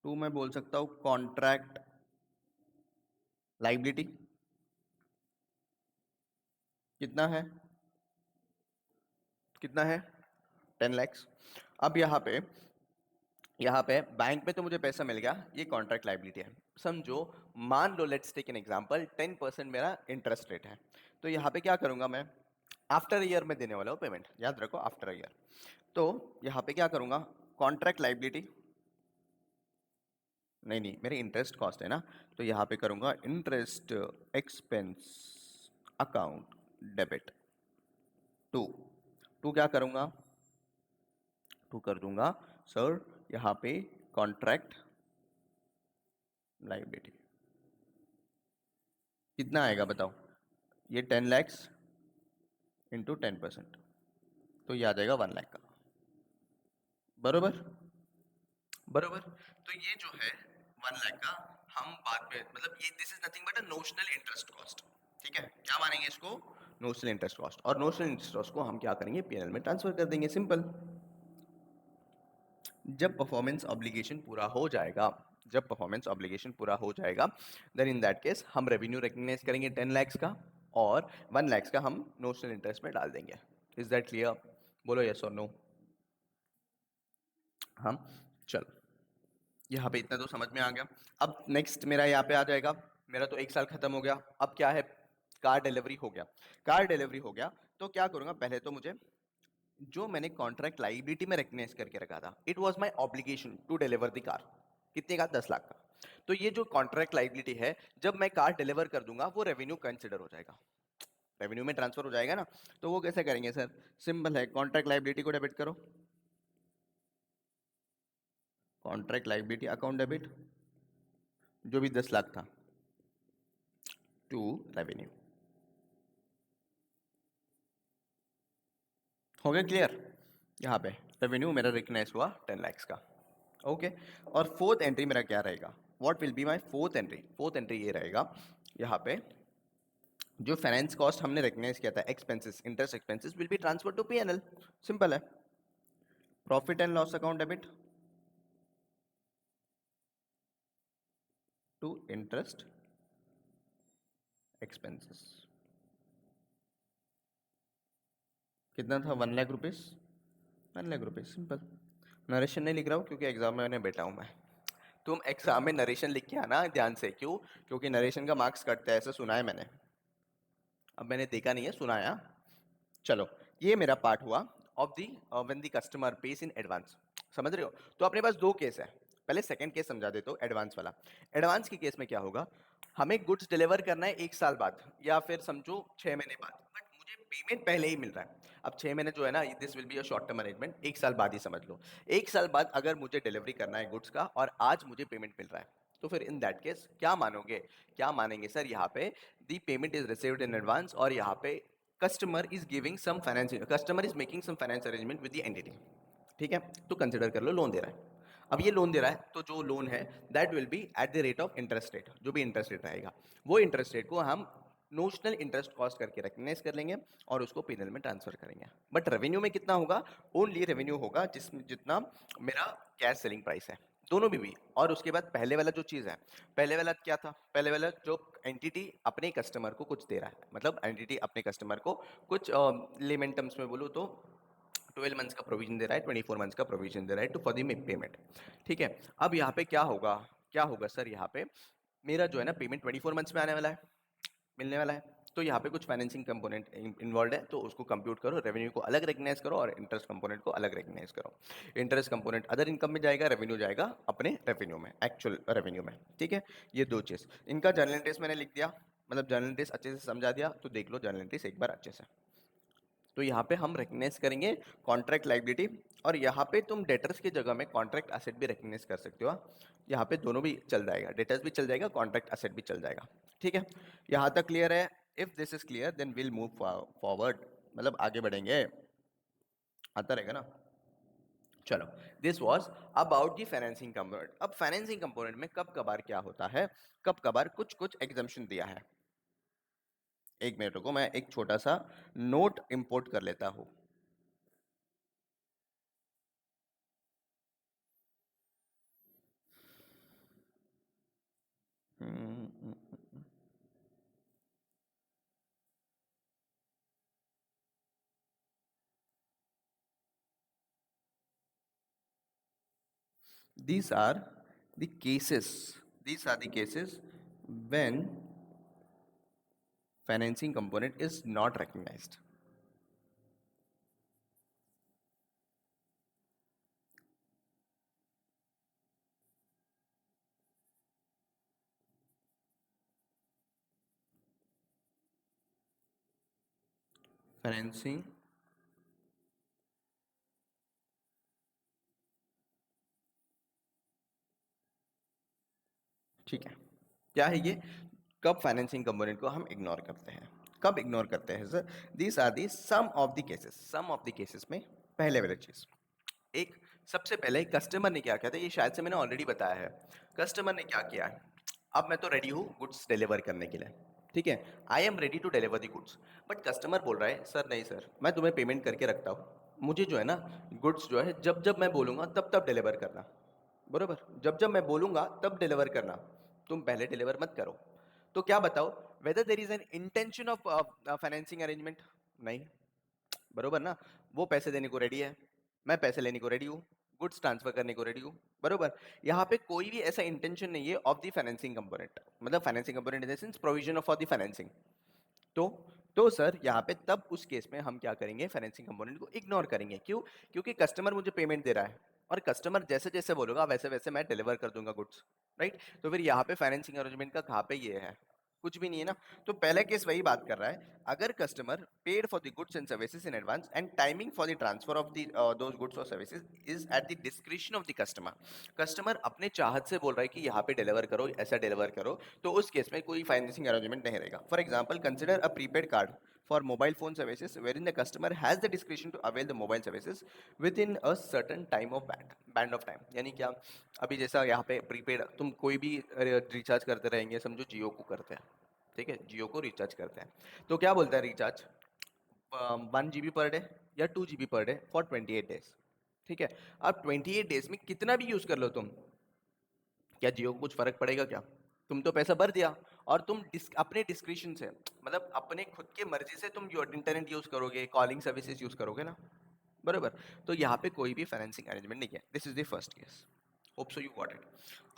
टू मैं बोल सकता हूँ कॉन्ट्रैक्ट लाइबिलिटी, कितना है, कितना है, 10 lakhs। अब यहाँ पे बैंक में तो मुझे पैसा मिल गया, ये कॉन्ट्रैक्ट लाइबिलिटी है। समझो, मान लो, लेट्स टेक एन एग्जांपल, 10% मेरा इंटरेस्ट रेट है। तो यहाँ पे क्या करूंगा मैं, आफ्टर ईयर में देने वाला हूँ पेमेंट, याद रखो आफ्टर ईयर। तो यहाँ पे क्या करूंगा, कॉन्ट्रैक्ट लाइबिलिटी, नहीं नहीं मेरे इंटरेस्ट कॉस्ट है ना, तो यहाँ पे करूंगा interest expense account debit to. To क्या करूंगा, टू कर दूंगा सर यहाँ पे कॉन्ट्रैक्ट लाइबिलिटी। कितना आएगा बताओ, ये 10 lakhs इंटू 10%, तो ये आ जाएगा 1 लाख का, बरोबर, बरोबर। तो ये जो है 1 लाख का, हम बाद में, मतलब ये this is nothing but a notional interest cost, ठीक है। क्या मानेंगे इसको, नोशनल इंटरेस्ट कॉस्ट, और नोशनल इंटरेस्ट कॉस्ट को हम क्या करेंगे, पीएनएल में ट्रांसफर कर देंगे, सिंपल। जब परफॉर्मेंस ऑब्लिगेशन पूरा हो जाएगा, जब परफॉर्मेंस ऑब्लिगेशन पूरा हो जाएगा, देन इन दैट केस हम रेवेन्यू रिकग्नाइज करेंगे 10 lakhs का, और 1 lakhs का हम नोशनल इंटरेस्ट में डाल देंगे। इज दैट क्लियर, बोलो यस और नो। हाँ, चलो, यहाँ पे इतना तो समझ में आ गया। अब नेक्स्ट मेरा यहाँ पे आ जाएगा, मेरा तो 1 साल खत्म हो गया, अब क्या है, कार डिलीवरी हो गया, कार डिलीवरी हो गया। तो क्या करूंगा, पहले तो मुझे जो मैंने कॉन्ट्रैक्ट लाइबिलिटी में रिकग्नाइज करके रखा था, it was my obligation to deliver the car, कितने का, 10 लाख का। तो ये जो कॉन्ट्रैक्ट लाइबिलिटी है, जब मैं कार डिलीवर कर दूंगा वो रेवेन्यू कंसिडर हो जाएगा, रेवेन्यू में ट्रांसफर हो जाएगा ना। तो वो कैसे करेंगे सर, सिंपल है, कॉन्ट्रैक्ट लाइबिलिटी को डेबिट करो, कॉन्ट्रैक्ट लाइबिलिटी अकाउंट डेबिट, जो भी 10 लाख था, टू रेवेन्यू। हो गया क्लियर, यहाँ पे रेवेन्यू मेरा रिकग्नाइज हुआ 10 lakhs का, ओके। और फोर्थ एंट्री मेरा क्या रहेगा, what will be my fourth entry, fourth entry ये रहेगा, यहाँ पे जो फाइनेंस कॉस्ट हमने रिकग्नाइज किया था, expenses, interest expenses will be transfer to PNL, simple है। Profit and loss account debit to interest expenses, कितना था, 1 lakh rupees, 1 lakh rupees, simple. Narration नहीं लिख रहा हूँ क्योंकि एग्जाम में बैठा हूँ मैं। तुम एग्जाम में नरेशन लिख के आना ध्यान से। क्यों? क्योंकि नरेशन का मार्क्स कटता है, ऐसा सुना है मैंने। अब मैंने देखा नहीं है, सुना है हाँ। चलो, ये मेरा पार्ट हुआ of the when the customer pays in advance. समझ रहे हो? तो अपने पास दो केस है। पहले सेकंड केस समझा देता हूँ, एडवांस वाला। एडवांस के केस में क्या होगा, हमें गुड्स डिलीवर करना है 1 साल बाद या फिर समझो 6 महीने बाद, बट मुझे पेमेंट पहले ही मिल रहा है। अब 6 महीने जो है ना, this will be a short term arrangement, 1 साल बाद ही समझ लो। 1 साल बाद अगर मुझे डिलीवरी करना है गुड्स का और आज मुझे पेमेंट मिल रहा है, तो फिर इन दैट केस क्या मानोगे, क्या मानेंगे सर, यहाँ पे the payment is received in advance और यहाँ पे customer is making some finance arrangement with the entity. ठीक है, तो कंसिडर कर लो लोन दे रहा है। अब ये लोन दे रहा है तो जो लोन है that will B at the rate of interest rate, जो भी इंटरेस्ट रेट रहेगा वो इंटरेस्ट रेट को हम नोशनल इंटरेस्ट कॉस्ट करके रिकग्नाइज कर लेंगे और उसको पीनल में ट्रांसफर करेंगे। बट रेवेन्यू में कितना होगा? ओनली रेवेन्यू होगा जिसमें जितना मेरा कैश सेलिंग प्राइस है, दोनों भी। और उसके बाद पहले वाला जो चीज़ है, पहले वाला क्या था? पहले वाला जो एंटिटी अपने कस्टमर को कुछ दे रहा है, मतलब एंटिटी अपने कस्टमर को कुछ लेमन टर्म्स में बोलूँ तो 12 मंथ्स का प्रोविजन दे रहा है, 24 मंथ्स का प्रोविजन दे रहा है टू फॉर दी पेमेंट। ठीक है, अब यहाँ पे क्या होगा, क्या होगा सर, यहाँ पे मेरा जो है ना पेमेंट 24 मंथ्स में आने वाला है, मिलने वाला है। तो यहाँ पे कुछ फाइनेंसिंग कंपोनेंट इन्वॉल्व है, तो उसको कंप्यूट करो, रेवेन्यू को अलग रिकग्नाइज करो और इंटरेस्ट कंपोनेंट को अलग रिकग्नाइज करो। इंटरेस्ट कंपोनेंट अदर इनकम में जाएगा, रेवेन्यू जाएगा अपने रेवेन्यू में, एक्चुअल रेवेन्यू में। ठीक है, ये दो चीज़। इनका जर्नल एंट्रीज मैंने लिख दिया, मतलब जर्नल एंट्रीज अच्छे से समझा दिया, तो देख लो जर्नल एंट्रीज एक बार अच्छे से। तो यहाँ पे हम रिकग्नाइज करेंगे कॉन्ट्रैक्ट लाइबिलिटी, और यहाँ पे तुम डेटर्स की जगह में कॉन्ट्रैक्ट एसेट भी रिकग्नाइज कर सकते हो। यहाँ पे दोनों भी चल जाएगा, डेटर्स भी चल जाएगा, कॉन्ट्रैक्ट एसेट भी चल जाएगा। ठीक है, यहाँ तक क्लियर है? If this is clear then will move forward, मतलब आगे बढ़ेंगे, आता रहेगा ना। चलो, this was about the financing component. अब फाइनेंसिंग कंपोनेंट में कब कभार क्या होता है, कब कभार कुछ कुछ एग्जाम्पशन दिया है। एक मिनट रुको, मैं एक छोटा सा नोट इंपोर्ट कर लेता हूँ। These are the cases. These are the cases when financing component is not recognized. Financing, ठीक है, क्या है ये? कब फाइनेंसिंग कंपोनेंट को हम इग्नोर करते हैं, कब इग्नोर करते हैं sir? These are the some of the cases. Some of the cases में पहले वाली चीज, एक सबसे पहले कस्टमर ने क्या किया था, ये शायद से मैंने ऑलरेडी बताया है। कस्टमर ने क्या किया है, अब मैं तो रेडी हूँ गुड्स डिलीवर करने के लिए, ठीक है, I am ready to deliver the goods. But customer बोल रहा है सर नहीं सर, मैं तुम्हें पेमेंट करके रखता हूँ, मुझे जो है ना गुड्स जो है जब जब मैं बोलूँगा तब तब डिलीवर करना। बरोबर, जब जब मैं बोलूँगा तब डिलीवर करना, तुम पहले डिलीवर मत करो। तो क्या बताओ, weather there is an intention of financing arrangement? नहीं, बरोबर ना। वो पैसे देने को रेडी है, मैं पैसे लेने को रेडी हूँ, गुड्स ट्रांसफर करने को रेडी हूँ, बरोबर। यहाँ पे कोई भी ऐसा इंटेंशन नहीं है ऑफ द फाइनेंसिंग कंपोनेंट, मतलब financing component in the sense provision of the financing. तो तो सर यहाँ पे तब उस केस में हम क्या करेंगे, फाइनेंसिंग कंपोनेंट को इग्नोर करेंगे। क्यों? क्योंकि कस्टमर मुझे पेमेंट दे रहा है और कस्टमर जैसे जैसे बोलेगा वैसे वैसे मैं डिलीवर कर दूंगा गुड्स, राइट। तो फिर यहाँ पे फाइनेंसिंग अरेंजमेंट का कहाँ पे ये है, कुछ भी नहीं है ना। तो पहला केस वही बात कर रहा है, अगर customer paid for the goods and services in advance and timing for the transfer of the those goods और services is at the description of the customer. Customer अपने चाहत से बोल रहा है कि यहाँ पे डिलीवर करो, ऐसा डिलीवर करो, तो उस केस में कोई फाइनेंसिंग अरेंजमेंट नहीं रहेगा। For example, consider a prepaid card for mobile phone services wherein the customer has the discretion to avail the mobile services within a certain time of band of time। यानी क्या, अभी जैसा यहाँ पे prepaid तुम कोई भी रिचार्ज करते रहेंगे, समझो जियो को करते हैं, ठीक है, जियो को रिचार्ज करते हैं, तो क्या बोलता है रिचार्ज, 1 GB पर डे या 2 GB per day for 28 days. ठीक है, अब 28 डेज में कितना भी यूज कर लो तुम, क्या जियो को कुछ फर्क पड़ेगा क्या? तुम तो पैसा भर दिया और तुम अपने डिस्क्रिप्शन से, मतलब अपने खुद के मर्जी से तुम इंटरनेट यूज करोगे, कॉलिंग सर्विसेज यूज करोगे ना, बरोबर। तो यहाँ पे कोई भी फाइनेंसिंग अरेंजमेंट नहीं है। This is the first case. Hope so you got it.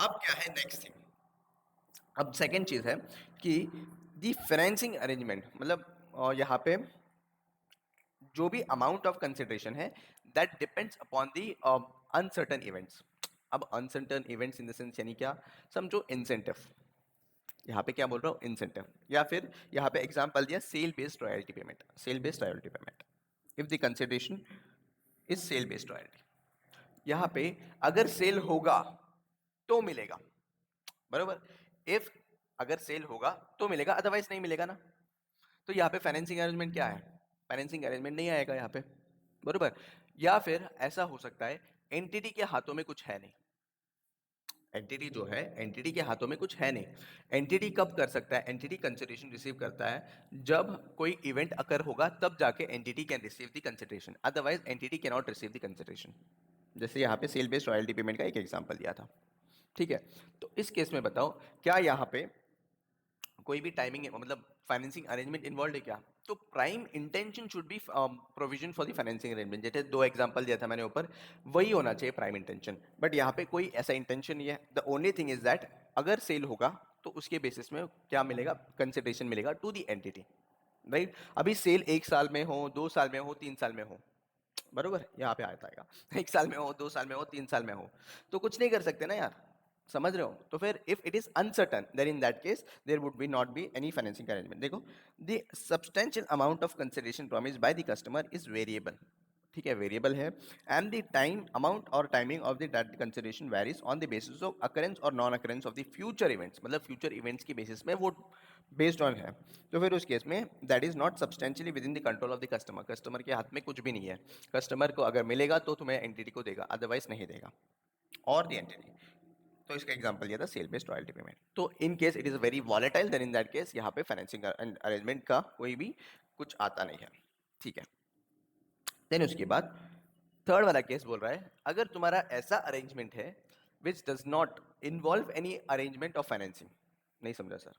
अब क्या है नेक्स्ट थिंग, अब सेकेंड चीज है कि दी फाइनेंसिंग अरेंजमेंट, मतलब यहाँ पे जो भी अमाउंट ऑफ कंसिडरेशन है that depends upon the uncertain events. अब uncertain events in the sense यानी क्या, समझो इंसेंटिव, यहाँ पे क्या बोल रहा हूँ इंसेंटिव, या फिर यहाँ पे एग्जांपल दिया sale based royalty payment, sale based royalty payment if the consideration is sale based royalty. यहाँ पे अगर सेल होगा तो मिलेगा, बरोबर, इफ अगर सेल होगा तो मिलेगा, अदरवाइज नहीं मिलेगा ना। तो यहाँ पे फाइनेंसिंग अरेंजमेंट क्या है, फाइनेंसिंग अरेंजमेंट नहीं आएगा यहाँ पे, बरोबर। या फिर ऐसा हो सकता है एंटिटी के हाथों में कुछ है नहीं, एंटिटी जो है एंटिटी के हाथों में कुछ है नहीं। एंटिटी कब कर सकता है, एंटिटी कंसिडरेशन रिसीव करता है जब कोई इवेंट अकर होगा, तब जाके entity can receive the consideration, otherwise entity can not receive the consideration. जैसे यहाँ पे सेल बेस्ड रॉयल्टी पेमेंट का एक एग्जांपल दिया था, ठीक है। तो इस केस में बताओ क्या यहाँ पे कोई भी टाइमिंग मतलब फाइनेंसिंग अरेंजमेंट इन्वॉल्व है क्या। तो prime intention should be provision for the financing arrangement, जैसे दो एग्जांपल दिया था मैंने ऊपर, वही होना चाहिए प्राइम इंटेंशन। बट यहाँ पे कोई ऐसा इंटेंशन नहीं है। The only thing is that अगर सेल होगा तो उसके बेसिस में क्या मिलेगा, कंसिडरेशन मिलेगा टू दी एंटिटी, राइट। अभी सेल 1 साल में हो, 2 साल में हो, 3 साल में हो, बरोबर, यहाँ पे आता है 1 साल में हो, 2 साल में हो, 3 साल में हो, तो कुछ नहीं कर सकते ना यार, समझ रहे हो। तो फिर if it is uncertain then in that case there would be not be any financing arrangement. देखो the substantial amount of consideration promise by the customer is variable, ठीक है, वेरिएबल है। एंड द टाइम अमाउंट और timing of the that consideration varies on the basis of occurrence और non occurrence of the future events, मतलब future events के basis में वो based on है। तो फिर उस केस में that is not substantially with in the control of the customer, customer के हाथ में कुछ भी नहीं है। कस्टमर को अगर मिलेगा तो तुम्हें एंटिटी को देगा, अदरवाइज नहीं देगा, और द एंटिटी। तो इसका एग्जांपल दिया था सेल बेस्ड रॉयल्टी पेमेंट। तो in case it is very volatile then in that case यहाँ पे फाइनेंसिंग अरेंजमेंट का कोई भी कुछ आता नहीं है, ठीक है। देन उसके बाद थर्ड वाला केस बोल रहा है अगर तुम्हारा ऐसा अरेंजमेंट है which does not involve any arrangement of financing. नहीं समझा सर।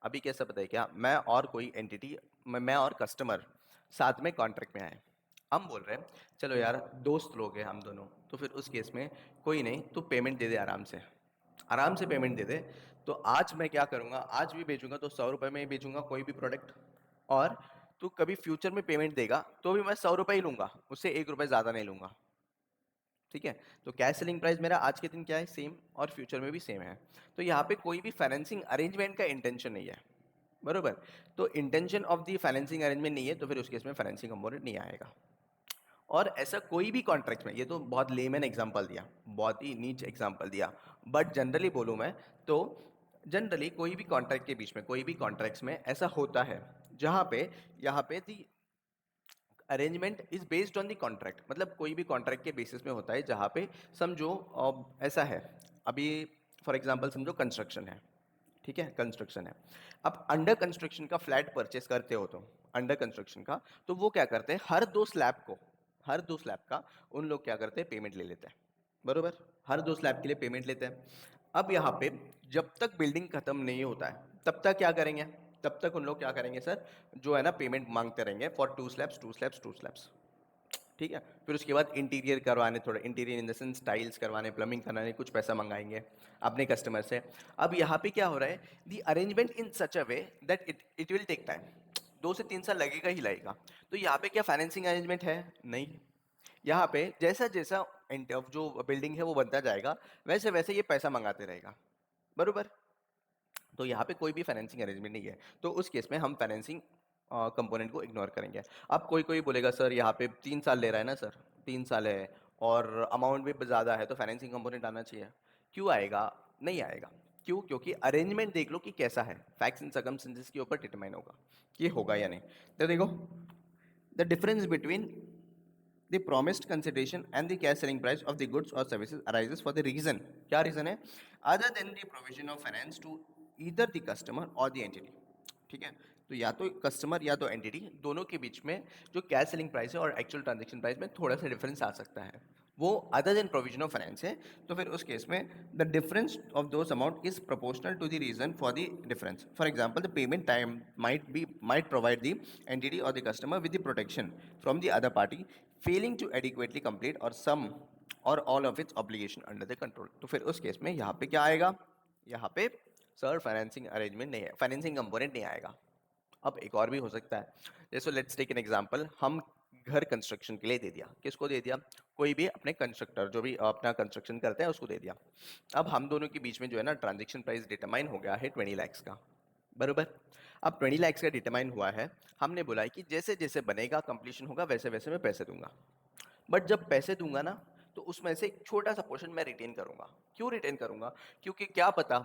अभी कैसा पता है क्या, मैं और कोई एंटिटी, मैं और कस्टमर साथ में कॉन्ट्रैक्ट में आए, हम बोल रहे हैं चलो यार दोस्त लोग हैं हम दोनों, तो फिर उस केस में कोई नहीं, तू पेमेंट दे दे आराम से, आराम से पेमेंट दे दे। तो आज मैं क्या करूंगा, आज भी बेचूंगा तो 100 रुपए में ही बेचूंगा कोई भी प्रोडक्ट, और तू कभी फ्यूचर में पेमेंट देगा तो भी मैं 100 रुपए ही लूंगा, उससे 1 रुपए ज्यादा नहीं लूंगा, ठीक है। तो कैश सेलिंग प्राइस मेरा आज के दिन क्या है, सेम, और फ्यूचर में भी सेम है। तो यहाँ पे कोई भी फाइनेंसिंग अरेंजमेंट का इंटेंशन नहीं है, बरोबर। तो intention of the financing arrangement नहीं है, तो फिर उस केस में फाइनेंसिंग कंपोनेंट नहीं आएगा। और ऐसा कोई भी कॉन्ट्रैक्ट में, ये तो बहुत लेमन एग्जांपल दिया, बहुत ही नीच एग्जांपल दिया, बट जनरली बोलूँ मैं तो जनरली कोई भी कॉन्ट्रैक्ट के बीच में, कोई भी कॉन्ट्रैक्ट्स में ऐसा होता है जहाँ पे यहाँ पे दी arrangement is based on the contract, मतलब कोई भी कॉन्ट्रैक्ट के बेसिस में होता है जहाँ पे समझो ऐसा है। अभी फॉर एग्जांपल समझो कंस्ट्रक्शन है, ठीक है, कंस्ट्रक्शन है। अब अंडर कंस्ट्रक्शन का फ्लैट परचेस करते हो तो अंडर कंस्ट्रक्शन का, तो वो क्या करते हैं हर दो स्लैब को, हर दो स्लैब का उन लोग क्या करते हैं पेमेंट ले लेते हैं, बरोबर, हर दो स्लैब के लिए पेमेंट लेते हैं। अब यहाँ पे जब तक बिल्डिंग खत्म नहीं होता है तब तक क्या करेंगे, तब तक उन लोग क्या करेंगे सर, जो है ना पेमेंट मांगते रहेंगे फॉर 2 स्लैब्स 2 स्लैब्स 2 स्लैब्स, ठीक है। फिर उसके बाद इंटीरियर करवाने, थोड़ा interior in the sense tiles करवाने, प्लम्बिंग कराने, कुछ पैसा मंगाएंगे अपने कस्टमर से। अब यहाँ पे क्या हो रहा है, the arrangement in such a way that it it will take time, 2 से 3 साल लगेगा ही लगेगा। तो यहाँ पे क्या फाइनेंसिंग अरेंजमेंट है, नहीं। यहाँ पे जैसा जैसा जो बिल्डिंग है वो बनता जाएगा वैसे वैसे ये पैसा मंगाते रहेगा, बरोबर। तो यहाँ पे कोई भी फाइनेंसिंग अरेंजमेंट नहीं है, तो उस केस में हम फाइनेंसिंग कंपोनेंट को इग्नोर करेंगे। अब कोई कोई बोलेगा सर यहाँ पे 3 साल ले रहा है ना सर, 3 साल है और अमाउंट भी ज़्यादा है तो फाइनेंसिंग कंपोनेंट आना चाहिए। क्यों आएगा, नहीं आएगा। क्यों, क्योंकि अरेंजमेंट देख लो कि कैसा है, फैक्ट्स एंड सर्कमस्टेंसेस के ऊपर डिटरमाइन होगा कि होगा या नहीं। तो देखो the difference between the promised consideration and the cash selling price of the goods or services arises for the reason, क्या reason है, other than the provision of finance to either the customer or the entity, ठीक है। तो या तो customer या तो entity, दोनों के बीच में जो कैश सेलिंग प्राइस है और एक्चुअल ट्रांजैक्शन प्राइस में थोड़ा सा डिफरेंस आ सकता है, वो other than provision of finance है। तो फिर उस केस में the difference of those amount is proportional to the reason for the difference. For example the payment time might provide the entity or the customer with the protection from the other party failing to adequately complete or some और all of its obligation under the control. तो फिर उस case में यहाँ पे क्या आएगा, यहाँ पे सर फाइनेंसिंग अरेंजमेंट नहीं है, फाइनेंसिंग कंपोनेंट नहीं आएगा। अब एक और भी हो सकता है, जैसे लेट्स टेक एन एग्जांपल, हम घर कंस्ट्रक्शन के लिए दे दिया, किसको दे दिया, कोई भी अपने कंस्ट्रक्टर जो भी अपना कंस्ट्रक्शन करते हैं उसको दे दिया। अब हम दोनों के बीच में जो है ना ट्रांजेक्शन प्राइस डिटरमाइन हो गया है 20 लाख का, बरोबर। अब 20 लाख का डिटरमाइन हुआ है, हमने बोला है कि जैसे जैसे बनेगा कंप्लीशन होगा वैसे वैसे मैं पैसे दूंगा। बट जब पैसे दूंगा ना तो उसमें से एक छोटा सा पोर्शन मैं रिटेन करूंगा। क्यों रिटेन करूंगा, क्योंकि क्या पता,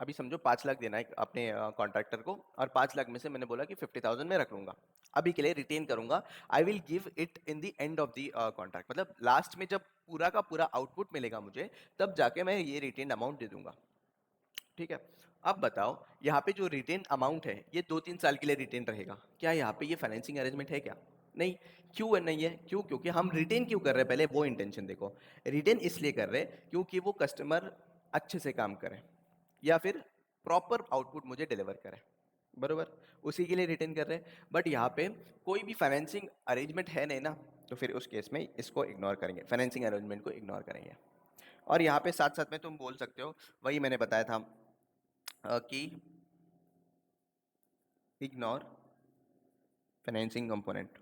अभी समझो 5 लाख देना है अपने कॉन्ट्रैक्टर को, और 5 लाख में से मैंने बोला कि 50,000 मैं रख लूंगा, अभी के लिए रिटेन करूंगा। I will give it in the end of the contract, मतलब लास्ट में जब पूरा का पूरा आउटपुट मिलेगा मुझे, तब जाके मैं ये रिटेन अमाउंट दे दूंगा। ठीक है। अब बताओ यहाँ पे जो रिटेन अमाउंट है ये 2-3 साल के लिए रिटेन रहेगा, क्या यहाँ पे ये फाइनेंसिंग अरेंजमेंट है क्या? नहीं। क्यों नहीं है? क्यों? क्योंकि हम रिटेन क्यों कर रहे हैं, पहले वो इंटेंशन देखो। रिटेन इसलिए कर रहे हैं क्योंकि वो कस्टमर अच्छे से काम करे या फिर प्रॉपर आउटपुट मुझे डिलीवर करे, बरोबर, उसी के लिए रिटेन कर रहे हैं। बट यहाँ पे कोई भी फाइनेंसिंग अरेंजमेंट है नहीं ना, तो फिर उस केस में इसको इग्नोर करेंगे, फाइनेंसिंग अरेंजमेंट को इग्नोर करेंगे। और यहाँ पे साथ साथ में तुम बोल सकते हो, वही मैंने बताया था कि ignore financing component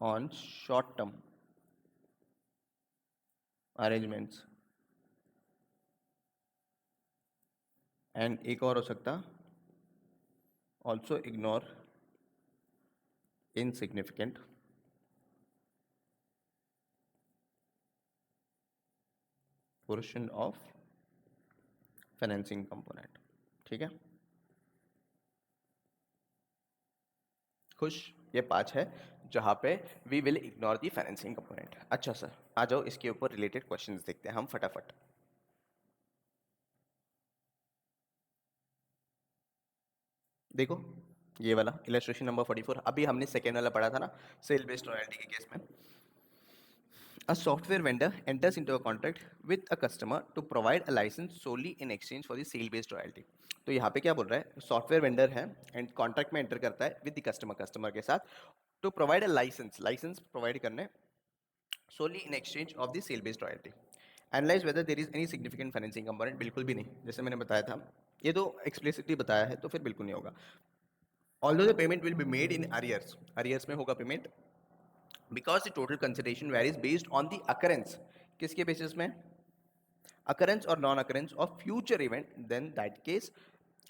on short term arrangements. And एक और हो सकता, also ignore insignificant portion of financing component. ठीक है, खुश। ये 5 है जहाँ पे we will ignore the financing component. अच्छा सर, आ जाओ इसके ऊपर रिलेटेड क्वेश्चंस देखते हैं हम फटाफट। देखो ये वाला इलस्ट्रेशन नंबर 44, अभी हमने सेकेंड वाला पढ़ा था ना, सेल बेस्ड रॉयल्टी के केस में। A software vendor enters into a contract with a customer to provide a license solely in exchange for the sale based royalty। तो यहाँ पे क्या बोल रहा है, सॉफ्टवेयर वेंडर है एंड कॉन्ट्रैक्ट में एंटर करता है विद द कस्टमर, कस्टमर के साथ, to provide a licence, licence provide करने solely in exchange of the sale based royalty। Analyse whether there is any significant financing component, बिल्कुल भी नहीं, जैसे मैंने बताया था, ये तो एक्सप्लिसिटली बताया है तो फिर बिल्कुल नहीं होगा। Although the payment will be made in arrears, arrears में होगा payment, because the total consideration varies based on the occurrence, किसके बेसिस में, occurrence or non-occurrence of future event, then that case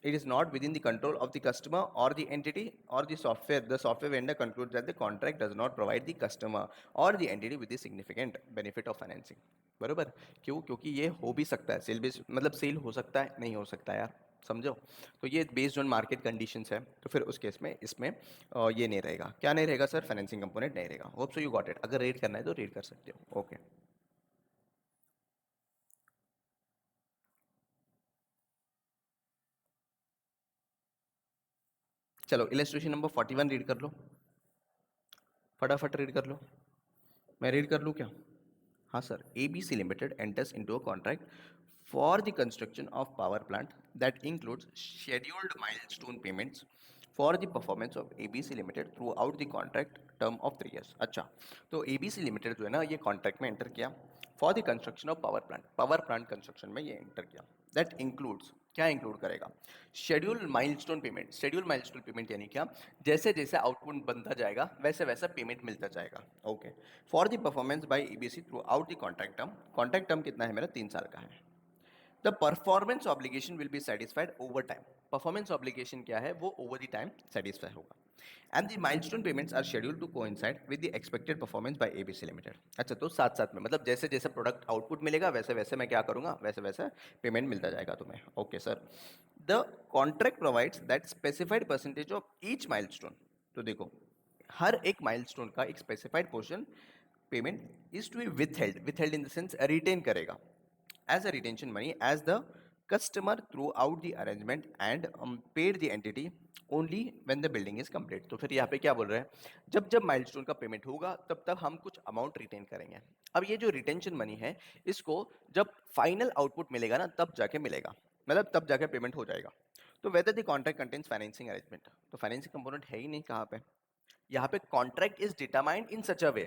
it is not within the control of the customer or the entity or the software, the software vendor concludes that the contract does not provide the customer or the entity with the significant benefit of financing। बरोबर, क्यों? क्योंकि ये हो भी सकता है cell base, मतलब cell हो सकता है, नहीं हो सकता है यार, समझो। तो ये बेस्ड ऑन मार्केट कंडीशंस है, तो फिर उस केस में इसमें ये नहीं रहेगा, क्या नहीं रहेगा सर, फाइनेंसिंग कंपोनेंट नहीं रहेगा। Hope so you got it, अगर रीड करना है तो रीड कर सकते हो। ओके चलो इलस्ट्रेशन नंबर 41 रीड कर लो, फटाफट रीड कर लो। मैं रीड कर लूँ क्या? हाँ sir, ABC limited enters into a contract for the construction of power plant that includes scheduled milestone payments for the performance of ABC limited through out the contract term of 3 years। अच्छा, तो ABC limited जो है ना, ये contract में enter किया for the construction of power plant construction में ये एंटर किया। दैट इंक्लूड्स, क्या इंक्लूड करेगा, schedule milestone payment. Schedule milestone payment यानी क्या, जैसे जैसे आउटपुट बनता जाएगा वैसे वैसा पेमेंट मिलता जाएगा। Okay, for the performance by ABC throughout the contract term, contract term कितना है मेरा, 3 साल का है। The performance obligation will be satisfied over time, performance obligation क्या है, वो ओवर द टाइम सेटिस्फाई होगा। And the milestone payments are schedule to coincide with the expected performance by ABC limited. अच्छा, तो साथ साथ में, मतलब जैसे जैसे प्रोडक्ट आउटपुट मिलेगा वैसे वैसे मैं क्या करूंगा, वैसे वैसे पेमेंट मिलता जाएगा तुम्हें। Okay sir, the contract provides that specified percentage of each milestone. तो देखो, हर एक माइलस्टोन का एक specified portion payment is to be withheld, withheld in the sense retain करेगा as a retention money as the customer throughout the arrangement and paid the entity only when the building is complete। तो फिर यहाँ पे क्या बोल रहे हैं, जब जब माइलस्टोन का पेमेंट होगा तब तब हम कुछ अमाउंट रिटेन करेंगे। अब ये जो रिटेंशन मनी है, इसको जब फाइनल आउटपुट मिलेगा ना तब जाके मिलेगा, मतलब तब जाके पेमेंट हो जाएगा। तो whether the contract contains financing arrangement, तो फाइनेंसिंग कंपोनेंट है ही नहीं कहाँ पे, यहाँ पे contract is determined in such a way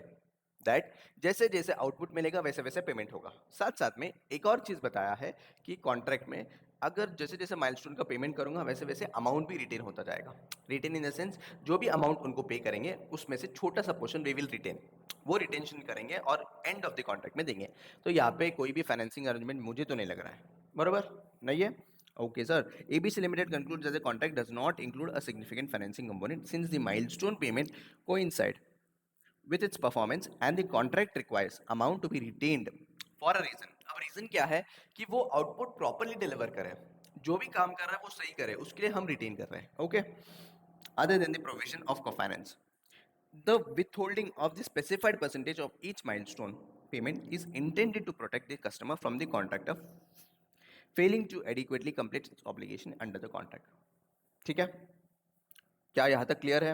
that जैसे जैसे आउटपुट मिलेगा वैसे वैसे पेमेंट होगा। साथ साथ में एक और चीज बताया है कि कॉन्ट्रैक्ट में अगर जैसे जैसे माइलस्टोन का पेमेंट करूंगा वैसे वैसे अमाउंट भी रिटेन होता जाएगा। रिटेन इन द सेंस जो भी अमाउंट उनको पे करेंगे उसमें से छोटा सा पोर्शन वी विल रिटेन, वो रिटेंशन करेंगे और एंड ऑफ द कॉन्ट्रैक्ट में देंगे। तो यहाँ पे कोई भी फाइनेंसिंग अरेंजमेंट मुझे तो नहीं लग रहा है, बरोबर नहीं है। Okay, sir. ABC Limited concludes that the contract does not include a significant financing component since the milestone payment coincide with its performance and the contract requires amount to be retained for a reason. अब reason क्या है कि वो output properly deliver करे, जो भी काम कर रहा है वो सही करे, उसके लिए हम रिटेन कर रहे हैं। Okay, other than the provision of cofinance, the withholding of the specified percentage of each milestone payment is intended to protect the customer from the contractor failing to adequately complete its obligation under the contract. ठीक है, क्या यहां तक clear है?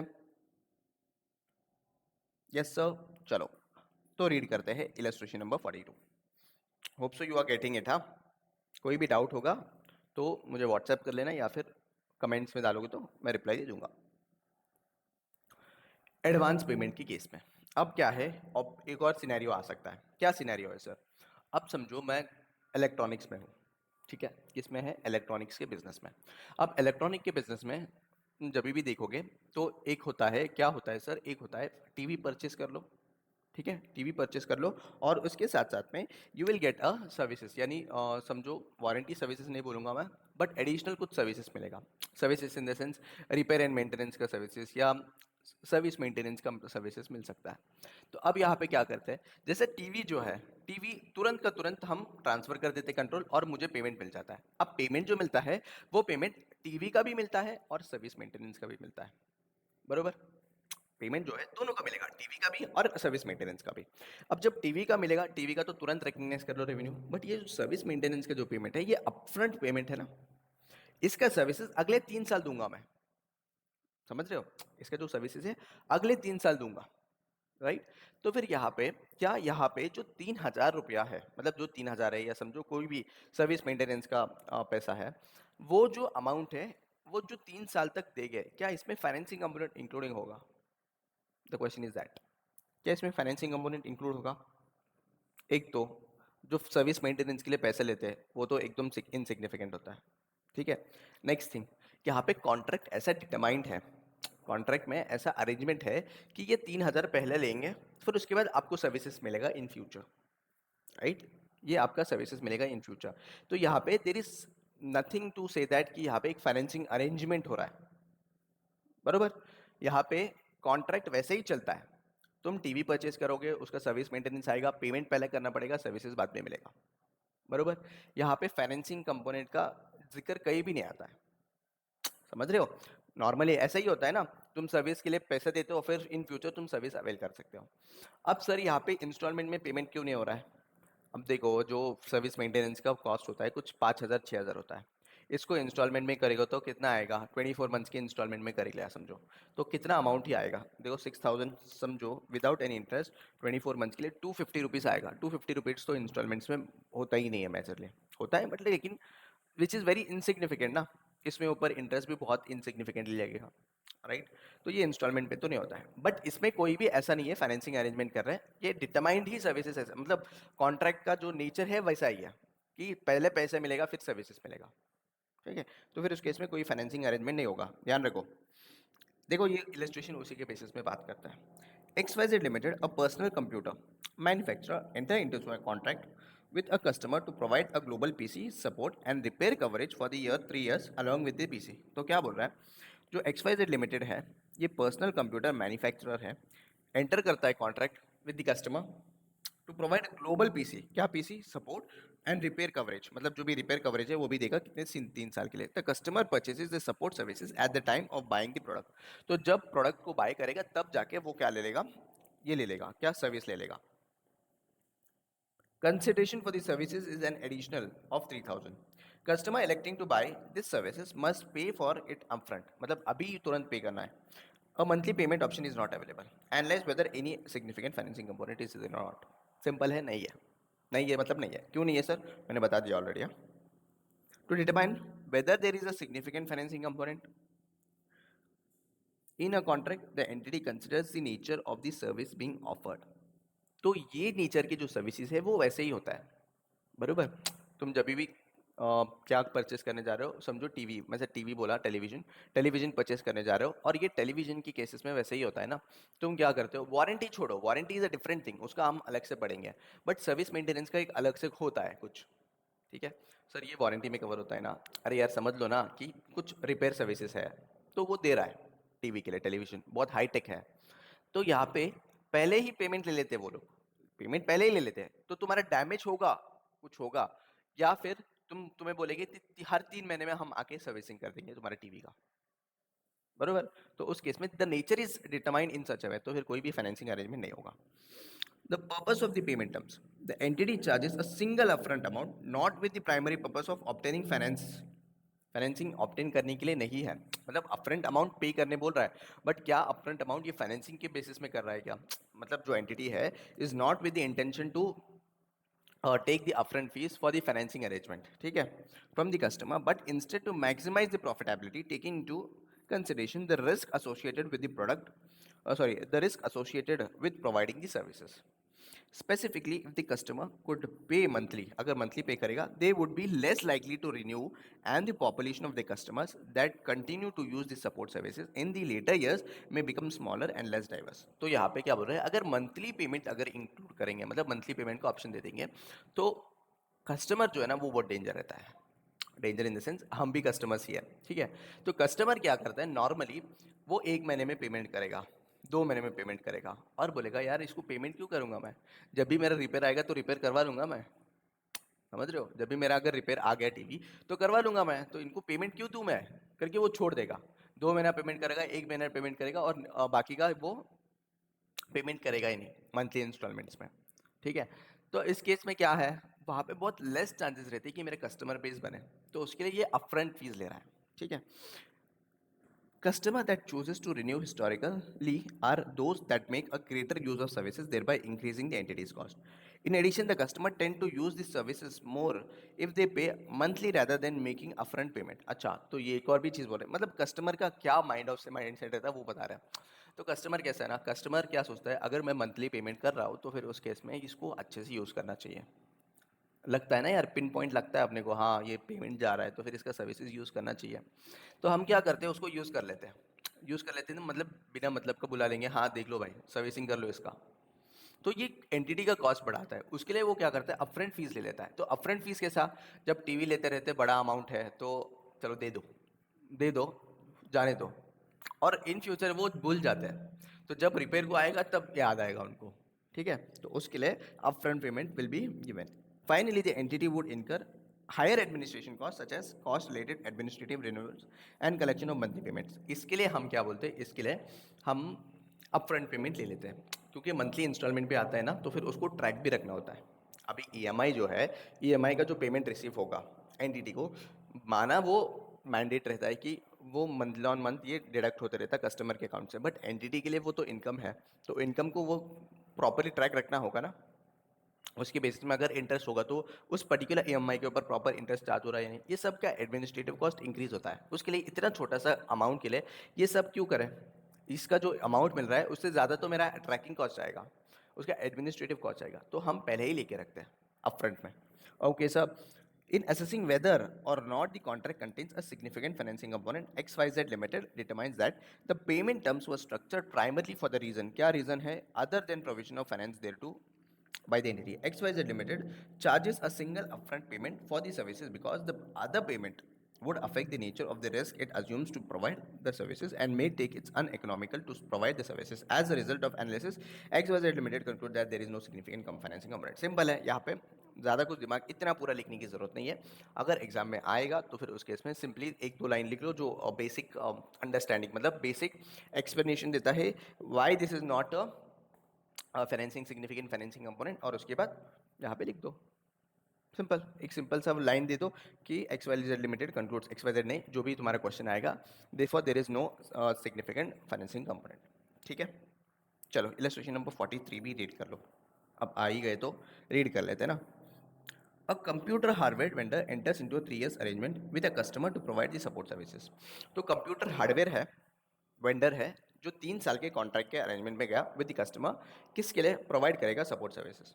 Yes sir. चलो तो read करते हैं illustration number 42। Hope so you are getting it. हाँ, कोई भी डाउट होगा तो मुझे व्हाट्सएप कर लेना या फिर कमेंट्स में डालोगे तो मैं रिप्लाई दे दूंगा। एडवांस पेमेंट की केस में अब क्या है, अब एक और सिनेरियो आ सकता है। क्या सिनेरियो है सर? अब समझो मैं इलेक्ट्रॉनिक्स में हूँ, ठीक है, किसमें है? इलेक्ट्रॉनिक्स के बिजनेस में। अब इलेक्ट्रॉनिक के बिजनेस में जब भी देखोगे तो एक होता है, क्या होता है सर, एक होता है टीवी परचेस कर लो, ठीक है, टीवी परचेस कर लो और उसके साथ साथ में you will get a services, यानी समझो वारंटी सर्विसेज नहीं बोलूँगा मैं, बट एडिशनल कुछ सर्विसेज मिलेगा। Services in the sense repair and maintenance का सर्विसेज या सर्विस मेंटेनेंस का सर्विसेज मिल सकता है। तो अब यहाँ पे क्या करते हैं, जैसे टीवी जो है, टीवी तुरंत का तुरंत हम ट्रांसफर कर देते कंट्रोल और मुझे पेमेंट मिल जाता है। अब पेमेंट जो मिलता है वो पेमेंट टीवी का भी मिलता है और सर्विस मेंटेनेंस का भी मिलता है, बरोबर। पेमेंट जो है दोनों का मिलेगा, टीवी का भी और सर्विस मेंटेनेंस का भी। अब जब टीवी का मिलेगा, टीवी का तो तुरंत रिकग्नाइज कर लो रेवेन्यू, बट ये जो सर्विस मेंटेनेंस का जो पेमेंट है ये अपफ्रंट पेमेंट है ना, इसका सर्विसेज अगले 3 साल दूंगा मैं, समझ रहे हो? इसका जो सर्विसेज है अगले 3 साल दूंगा, राइट। तो फिर यहाँ पे क्या, यहाँ पे जो 3,000 रुपया है, मतलब जो 3,000 है या समझो कोई भी सर्विस मेंटेनेंस का पैसा है, वो जो अमाउंट है वो जो 3 साल तक देंगे, क्या इसमें फाइनेंसिंग कंपोनेंट इंक्लूडिंग होगा? द क्वेश्चन इज दैट, क्या इसमें फाइनेंसिंग कंपोनेंट इंक्लूड होगा? एक तो जो सर्विस मेंटेनेंस के लिए पैसे लेते हैं वो तो एकदम इनसिग्निफिकेंट होता है, ठीक है। नेक्स्ट थिंग, यहाँ पे कॉन्ट्रैक्ट ऐसा डिटरमाइंड है, कॉन्ट्रैक्ट में ऐसा अरेंजमेंट है कि ये 3,000 पहले लेंगे, फिर उसके बाद आपको सर्विसेज मिलेगा इन फ्यूचर, राइट। ये आपका सर्विसेज मिलेगा इन फ्यूचर। तो यहाँ पे there is nothing to say that कि यहाँ पे एक फाइनेंसिंग अरेंजमेंट हो रहा है, बरोबर। यहाँ पे कॉन्ट्रैक्ट वैसे ही चलता है, तुम टीवी परचेज करोगे, उसका सर्विस मेंटेनेंस आएगा, पेमेंट पहले करना पड़ेगा, सर्विसेज बाद में मिलेगा, बरोबर। यहाँ पे फाइनेंसिंग कंपोनेंट का जिक्र कहीं भी नहीं आता है, समझ रहे हो? नॉर्मली ऐसा ही होता है ना, तुम सर्विस के लिए पैसे देते हो फिर इन फ्यूचर तुम सर्विस अवेल कर सकते हो। अब सर यहाँ पे इंस्टॉलमेंट में पेमेंट क्यों नहीं हो रहा है? अब देखो जो सर्विस मेंटेनेंस का कॉस्ट होता है कुछ 5,000 6,000 होता है, इसको इंस्टॉलमेंट में करेगा तो कितना आएगा? 24 मंथ्स के इंस्टॉलमेंट में कर लिया समझो तो कितना अमाउंट ही आएगा? देखो 6,000 समझो विदाउट एनी इंटरेस्ट 24 मंथ्स के लिए 250 रुपीज़ आएगा। 250 रुपीज़ तो इंस्टॉलमेंट्स में होता ही नहीं है मेजरली, होता है बट लेकिन विच इज़ वेरी इनसिग्निफिकेंट ना, इसमें ऊपर इंटरेस्ट भी बहुत इनसिग्निफिकेंटली लगेगा, राइट। तो ये इंस्टॉलमेंट पे तो नहीं होता है, बट इसमें कोई भी ऐसा नहीं है फाइनेंसिंग अरेंजमेंट कर रहे हैं, ये डिटरमाइंड ही सर्विसेज है, मतलब कॉन्ट्रैक्ट का जो नेचर है वैसा ही है कि पहले पैसे मिलेगा फिर सर्विसेज मिलेगा, ठीक है। तो फिर उस केस में कोई फाइनेंसिंग अरेंजमेंट नहीं होगा, ध्यान रखो। देखो ये इलस्ट्रेशन उसी के बेसिस पे बात करता है। XYZ Limited, a personal computer manufacturer, enter into a contract with a customer to provide a global PC support and repair coverage for the year 3 years along with the PC। तो क्या बोल रहा है, जो XYZ Limited है ये personal computer manufacturer है, enter करता है contract with the customer to provide global PC, क्या PC support and repair coverage, मतलब जो भी रिपेयर कवरेज है वो भी देगा कितने 3 साल के लिए। The customer purchases the support services at the time of buying the product, तो जब प्रोडक्ट को बाय करेगा तब जाके वो क्या ले लेगा, ये ले लेगा, क्या सर्विस ले लेगा। Consideration for the services is an additional of 3,000. Customer electing to buy this services must pay for it upfront, मतलब अभी तुरंत पे करना है। A monthly payment option is not available. Analyze whether any significant financing component is or not. Simple है, नहीं है। नहीं है मतलब नहीं है, क्यों नहीं है सर? मैंने बता दिया already. To determine whether there is a significant financing component, in a contract the entity considers the nature of the service being offered. तो ये नेचर की जो सर्विसेज है वो वैसे ही होता है, बरोबर। तुम जब भी क्या परचेस करने जा रहे हो, समझो टीवी, मैं से टीवी बोला, टेलीविजन, टेलीविजन परचेस करने जा रहे हो, और ये टेलीविजन की केसेस में वैसे ही होता है ना। तुम क्या करते हो, वारंटी छोड़ो, warranty is a different thing, उसका हम अलग से पढ़ेंगे, बट सर्विस मेंटेनेंस का एक अलग से होता है कुछ, ठीक है। सर ये वारंटी में कवर होता है ना, अरे यार समझ लो ना कि कुछ रिपेयर सर्विसेज है, तो वो दे रहा है टीवी के लिए, टेलीविजन बहुत हाई टेक है, तो यहाँ पे पहले ही पेमेंट ले लेते हैं वो लोग, पेमेंट पहले ही ले लेते हैं, तो तुम्हारा डैमेज होगा, कुछ होगा, या फिर तुम्हें बोलेंगे हर 3 महीने में हम आके सर्विसिंग कर देंगे तुम्हारे टीवी का, बरोबर। तो उस केस में the nature is determined in such a way, तो फिर कोई भी फाइनेंसिंग अरेंजमेंट नहीं होगा। The purpose of the payment terms. The entity charges a single upfront amount, not with the primary purpose of obtaining finance. Financing obtain करने के लिए नहीं है, मतलब अपफ्रंट अमाउंट पे करने बोल रहा है, बट क्या अपफ्रंट अमाउंट ये फाइनेंसिंग के बेसिस में कर रहा है क्या, मतलब जो एंटिटी है is not with the intention to take the upfront fees for the financing arrangement, ठीक है, from the customer, but instead to maximize the profitability, taking into consideration the risk associated with the product, the risk associated with providing the services. Specifically, if the customer could pay monthly, अगर monthly pay करेगा, they would be less likely to renew, and the population of the customers that continue to use the support services in the later years may become smaller and less diverse. तो यहाँ पे क्या बोल रहे हैं, अगर monthly payment अगर include करेंगे, मतलब monthly payment का option दे देंगे, तो कस्टमर जो है ना वो बहुत डेंजर रहता है, डेंजर इन द सेंस हम भी कस्टमर्स ही है, ठीक है। तो कस्टमर क्या करता है नॉर्मली, वो 1 महीने में पेमेंट करेगा, 2 महीने में पेमेंट करेगा, और बोलेगा यार इसको पेमेंट क्यों करूंगा मैं, जब भी मेरा रिपेयर आएगा तो रिपेयर करवा लूंगा मैं, समझ रहे हो, जब भी मेरा अगर रिपेयर आ गया टीवी तो करवा लूंगा मैं, तो इनको पेमेंट क्यों दूं मैं, करके वो छोड़ देगा, 2 महीना पेमेंट करेगा, 1 महीना पेमेंट करेगा, और बाकी का वो पेमेंट करेगा ही नहीं मंथली इंस्टॉलमेंट्स में, ठीक है। तो इस केस में क्या है, वहाँ पे बहुत लेस चांसेस रहते हैं कि मेरे कस्टमर बेस बने, तो उसके लिए ये अपफ्रंट फीस ले रहा है, ठीक है। Customer that chooses to renew historically are those that make a greater use of services, thereby increasing the entity's cost. In addition, the customer tend to use these services more if they pay monthly rather than making upfront payment. अच्छा, तो ये एक और भी चीज़ बोल रहे हैं, मतलब कस्टमर का क्या माइंड सेट रहता है वो बता रहे हैं। तो कस्टमर कैसा है ना, कस्टमर क्या सोचता है, अगर मैं मंथली पेमेंट कर रहा हूँ तो फिर उस केस में इसको अच्छे से यूज़ करना चाहिए, लगता है ना यार, पिन पॉइंट लगता है अपने को, हाँ ये पेमेंट जा रहा है तो फिर इसका सर्विसेज यूज़ करना चाहिए, तो हम क्या करते हैं उसको यूज़ कर लेते हैं, यूज़ कर लेते हैं, मतलब बिना मतलब का बुला लेंगे, हाँ देख लो भाई सर्विसिंग कर लो इसका, तो ये एंटिटी का कॉस्ट बढ़ाता है, उसके लिए वो क्या करता है अपफ्रंट फीस ले लेता है। तो अपफ्रंट फीस के साथ जब टीवी लेते रहते बड़ा अमाउंट है तो चलो दे दो, दे दो, जाने दो, और इन फ्यूचर वो भूल जाते हैं, तो जब रिपेयर को आएगा तब याद आएगा उनको, ठीक है। तो उसके लिए upfront payment will be given. Finally the entity would इनकर higher administration costs such as cost related administrative renewals and collection of monthly payments। इसके लिए हम क्या बोलते हैं, इसके लिए हम अपफ्रंट पेमेंट ले लेते हैं, क्योंकि मंथली इंस्टॉलमेंट पे आता है ना, तो फिर उसको ट्रैक भी रखना होता है। अभी ईएमआई जो है, ईएमआई का जो पेमेंट रिसीव होगा एनटीटी को, माना वो मैंडेट रहता है कि वो मंथ ऑन मंथ ये डिडक्ट होते रहता है कस्टमर के अकाउंट से, बट एनटीटी के लिए वो तो इनकम है, तो इनकम को वो प्रॉपरली ट्रैक रखना होगा ना, उसके बेसिस में अगर इंटरेस्ट होगा तो उस पर्टिकुलर ईएमआई के ऊपर प्रॉपर इंटरेस्ट चार्ज हो रहा है या नहीं, ये सब क्या एडमिनिस्ट्रेटिव कॉस्ट इंक्रीज होता है, उसके लिए इतना छोटा सा अमाउंट के लिए ये सब क्यों करें, इसका जो अमाउंट मिल रहा है उससे ज़्यादा तो मेरा ट्रैकिंग कॉस्ट आएगा, उसका एडमिनिस्ट्रेटिव कॉस्ट आएगा, तो हम पहले ही लेके रखते हैं अपफ्रंट में। Okay sir, in assessing whether or not the contract contains a significant financing component, XYZ Limited determines that the payment terms were structured primarily for the reason, क्या reason है, other than provision of finance thereto by the entity. XYZ Limited charges a single upfront payment for the services because the other payment would affect the nature of the risk it assumes to provide the services and may take it uneconomical to provide the services. As a result of analysis, XYZ Limited conclude that there is no significant financing component. Simple है, यहाँ पे ज़्यादा कुछ दिमाग इतना पूरा लिखने की ज़रूरत नहीं है, अगर एग्जाम में आएगा तो फिर उस केस में सिंपली 1-2 लाइन लिख लो जो बेसिक अंडरस्टैंडिंग, मतलब बेसिक एक्सप्लेनेशन देता है why this is not financing significant financing component, और उसके बाद यहाँ पे लिख दो सिंपल, एक सिंपल सा लाइन दे दो कि X Y Z limited concludes, X Y Z नहीं, जो भी तुम्हारा क्वेश्चन आएगा, therefore there is no significant financing component, ठीक है। चलो इलस्ट्रेशन नंबर 43 भी रीड कर लो, अब आ ही गए तो रीड कर लेते हैं ना। A computer hardware vendor enters into a 3 years arrangement with a customer to provide the support services। तो कंप्यूटर हार्डवेयर है, वेंडर है, जो 3 साल के कॉन्ट्रैक्ट के अरेंजमेंट में गया विद द कस्टमर, किसके लिए प्रोवाइड करेगा support services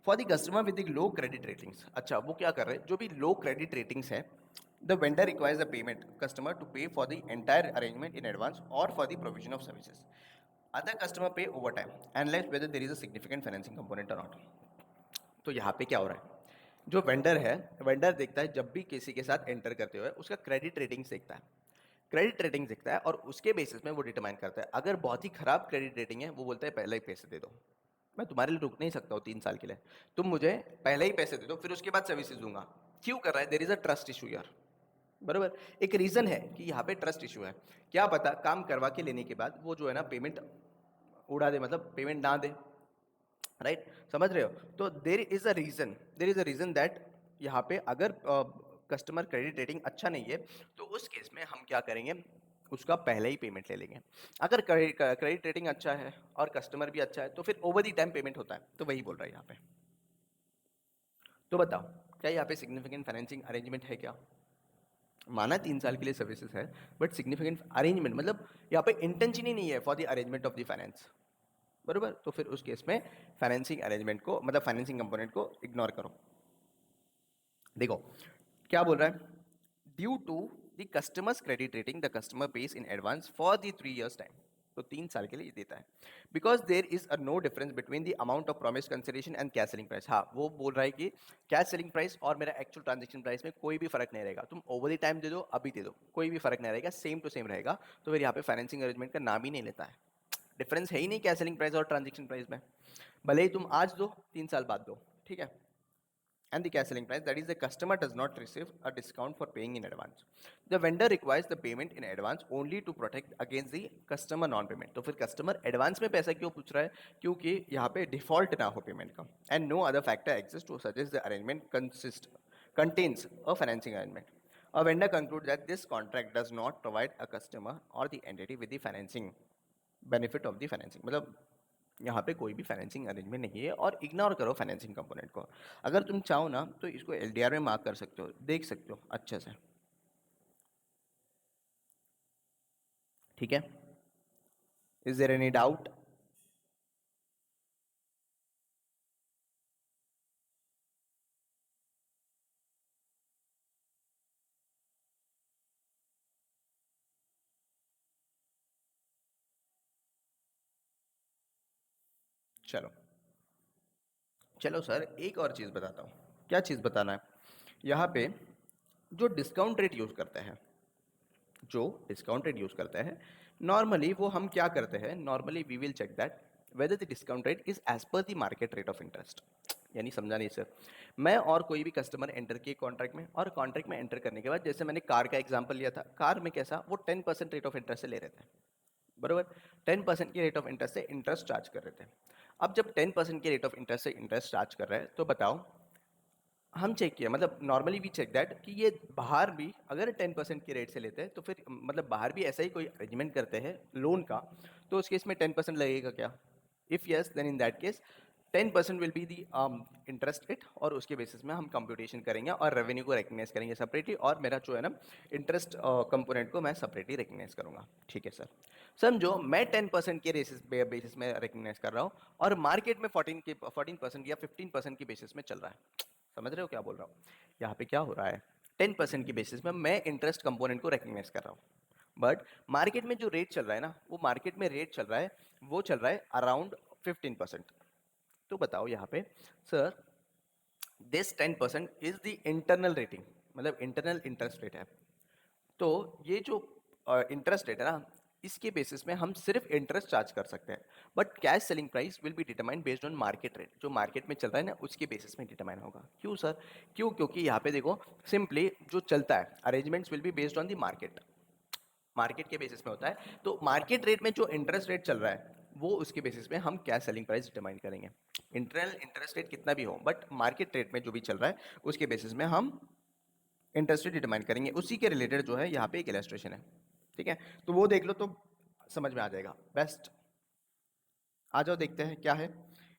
for the customer with the low credit ratings. अच्छा, वो क्या कर रहे हैं, जो भी लो क्रेडिट रेटिंग्स है, the vendor requires the payment customer to pay for the entire arrangement in advance और for the provision of services. Other customer pay over time analyse whether there is a significant financing component और not. तो यहाँ पे क्या हो रहा है, जो वेंडर है, वेंडर देखता है जब भी किसी के साथ एंटर करते हुए उसका क्रेडिट रेटिंग देखता है, क्रेडिट रेटिंग देखता है और उसके बेसिस में वो डिटरमाइन करता है। अगर बहुत ही खराब क्रेडिट रेटिंग है, वो बोलता है पहले ही पैसे दे दो, मैं तुम्हारे लिए रुक नहीं सकता हूँ 3 साल के लिए, तुम मुझे पहले ही पैसे दे दो, फिर उसके बाद सर्विसेज दूंगा। क्यों कर रहा है, there is a trust issue यार। बराबर, एक रीजन है कि यहाँ पे ट्रस्ट इशू है। क्या पता काम करवा के लेने के बाद वो जो है ना पेमेंट उड़ा दे, मतलब पेमेंट ना दे, राइट, समझ रहे हो। तो there is a reason, there is a reason that यहाँ पे अगर कस्टमर क्रेडिट रेटिंग अच्छा नहीं है, तो उस केस में हम क्या करेंगे, उसका पहले ही पेमेंट ले लेंगे। अगर क्रेडिट रेटिंग अच्छा है और कस्टमर भी अच्छा है, तो फिर ओवर दी टाइम पेमेंट होता है। तो वही बोल रहा है यहाँ पे। तो बताओ, क्या यहाँ पे सिग्निफिकेंट फाइनेंसिंग अरेंजमेंट है क्या? माना 3 साल के लिए सर्विसेज है, बट सिग्निफिकेंट अरेंजमेंट मतलब यहाँ पे इंटेंशन ही नहीं है for the arrangement of the finance. बरोबर, तो फिर उस केस में फाइनेंसिंग अरेंजमेंट को, मतलब फाइनेंसिंग कंपोनेंट को इग्नोर करो। देखो क्या बोल रहा है, due to the customer's credit rating the customer pays in advance for the 3 years time. तो 3 साल के लिए देता है, because there is a no difference between the amount of promise consideration and cash selling price. हाँ, वो बोल रहा है कि कैश सेलिंग प्राइस और मेरा एक्चुअल ट्रांजेक्शन प्राइस में कोई भी फर्क नहीं रहेगा, तुम ओवर द टाइम दे दो, अभी दे दो, कोई भी फर्क नहीं रहेगा, सेम टू सेम रहेगा। तो फिर यहाँ पे फाइनेंसिंग अरेंजमेंट का नाम ही नहीं लेता है, डिफरेंस है ही नहीं कैश सेलिंग प्राइस और ट्रांजेक्शन प्राइस में। भले ही तुम आज दो 3 साल बाद दो, ठीक है। And the cash selling price, that is the customer does not receive a discount for paying in advance. The vendor requires the payment in advance only to protect against the customer non payment। तो फिर customer advance में पैसा क्यों पूछ रहा है, क्योंकि यहाँ पे डिफॉल्ट ना हो पेमेंट का। And no other factor exist to suggest the arrangement contains a financing arrangement। A vendor concludes that this contract does not provide a customer or the entity with the financing benefit of the financing। मतलब यहाँ पे कोई भी financing arrangement नहीं है, और ignore करो financing component को। अगर तुम चाहो ना तो इसको एलडीआर में मार्क कर सकते हो, देख सकते हो अच्छे से, ठीक है। Is there any doubt? चलो चलो सर, एक और चीज़ बताता हूँ। क्या चीज़ बताना है, यहाँ पे जो डिस्काउंट रेट यूज़ करते हैं, जो डिस्काउंट रेट यूज़ करते हैं, नॉर्मली वो हम क्या करते हैं, normally we will check that whether the discount rate is as per the market rate of interest. यानी समझा नहीं सर, मैं और कोई भी कस्टमर एंटर किए कॉन्ट्रैक्ट में, और कॉन्ट्रैक्ट में एंटर करने के बाद, जैसे मैंने कार का एग्जांपल लिया था, कार में कैसा वो 10% रेट ऑफ इंटरेस्ट से ले रहे थे, बरोबर, 10% की रेट ऑफ इंटरेस्ट से इंटरेस्ट चार्ज कर रहे थे। अब जब 10% के रेट ऑफ इंटरेस्ट से इंटरेस्ट चार्ज कर रहे हैं, तो बताओ, हम चेक किया, मतलब नॉर्मली वी चेक दैट कि ये बाहर भी अगर 10% के रेट से लेते हैं, तो फिर मतलब बाहर भी ऐसा ही कोई अरेंजमेंट करते हैं लोन का, तो उस केस में 10% लगेगा क्या? If yes, then in that case 10% will be the interest rate, और उसके बेसिस में हम कंप्यूटेशन करेंगे और रेवेन्यू को रिकग्नाइज करेंगे सेपरेटली, और मेरा जो है ना इंटरेस्ट कंपोनेंट को मैं सेपरेटली रिकग्नाइज करूंगा। ठीक है सर, समझो मैं 10% के बेसिस में रिकग्नाइज कर रहा हूँ, और मार्केट में 14% या 15% की बेसिस में चल रहा है। समझ रहे हो क्या बोल रहा हूँ? यहाँ पे क्या हो रहा है, 10% की बेसिस में मैं इंटरेस्ट कंपोनेंट को रिकग्नाइज कर रहा हूँ, बट मार्केट में जो रेट चल रहा है ना, वो मार्केट में रेट चल रहा है, वो चल रहा है अराउंड 15%। तो बताओ यहाँ पे sir, this 10% is the internal rating, मतलब इंटरनल इंटरेस्ट रेट है। तो ये जो इंटरेस्ट रेट है ना, इसके बेसिस में हम सिर्फ इंटरेस्ट चार्ज कर सकते हैं, but cash selling price will be determined based on market rate, जो मार्केट में चल रहा है ना उसके बेसिस में डिटरमाइन होगा। क्यों सर? क्यों? क्योंकि यहाँ पे देखो, सिंपली जो चलता है arrangements will be based on the market, market के बेसिस में होता है। तो मार्केट रेट में जो इंटरेस्ट रेट चल रहा है, वो उसके बेसिस में हम कैश सेलिंग प्राइस डिटरमाइन करेंगे। इंटरनल इंटरेस्ट रेट कितना भी हो, बट मार्केट रेट में जो भी चल रहा है उसके बेसिस में हम इंटरेस्ट रेट डिटरमाइन करेंगे। उसी के रिलेटेड जो है यहाँ पे एक इलस्ट्रेशन है, ठीक है, तो वो देख लो तो समझ में आ जाएगा बेस्ट। आ जाओ देखते हैं क्या है।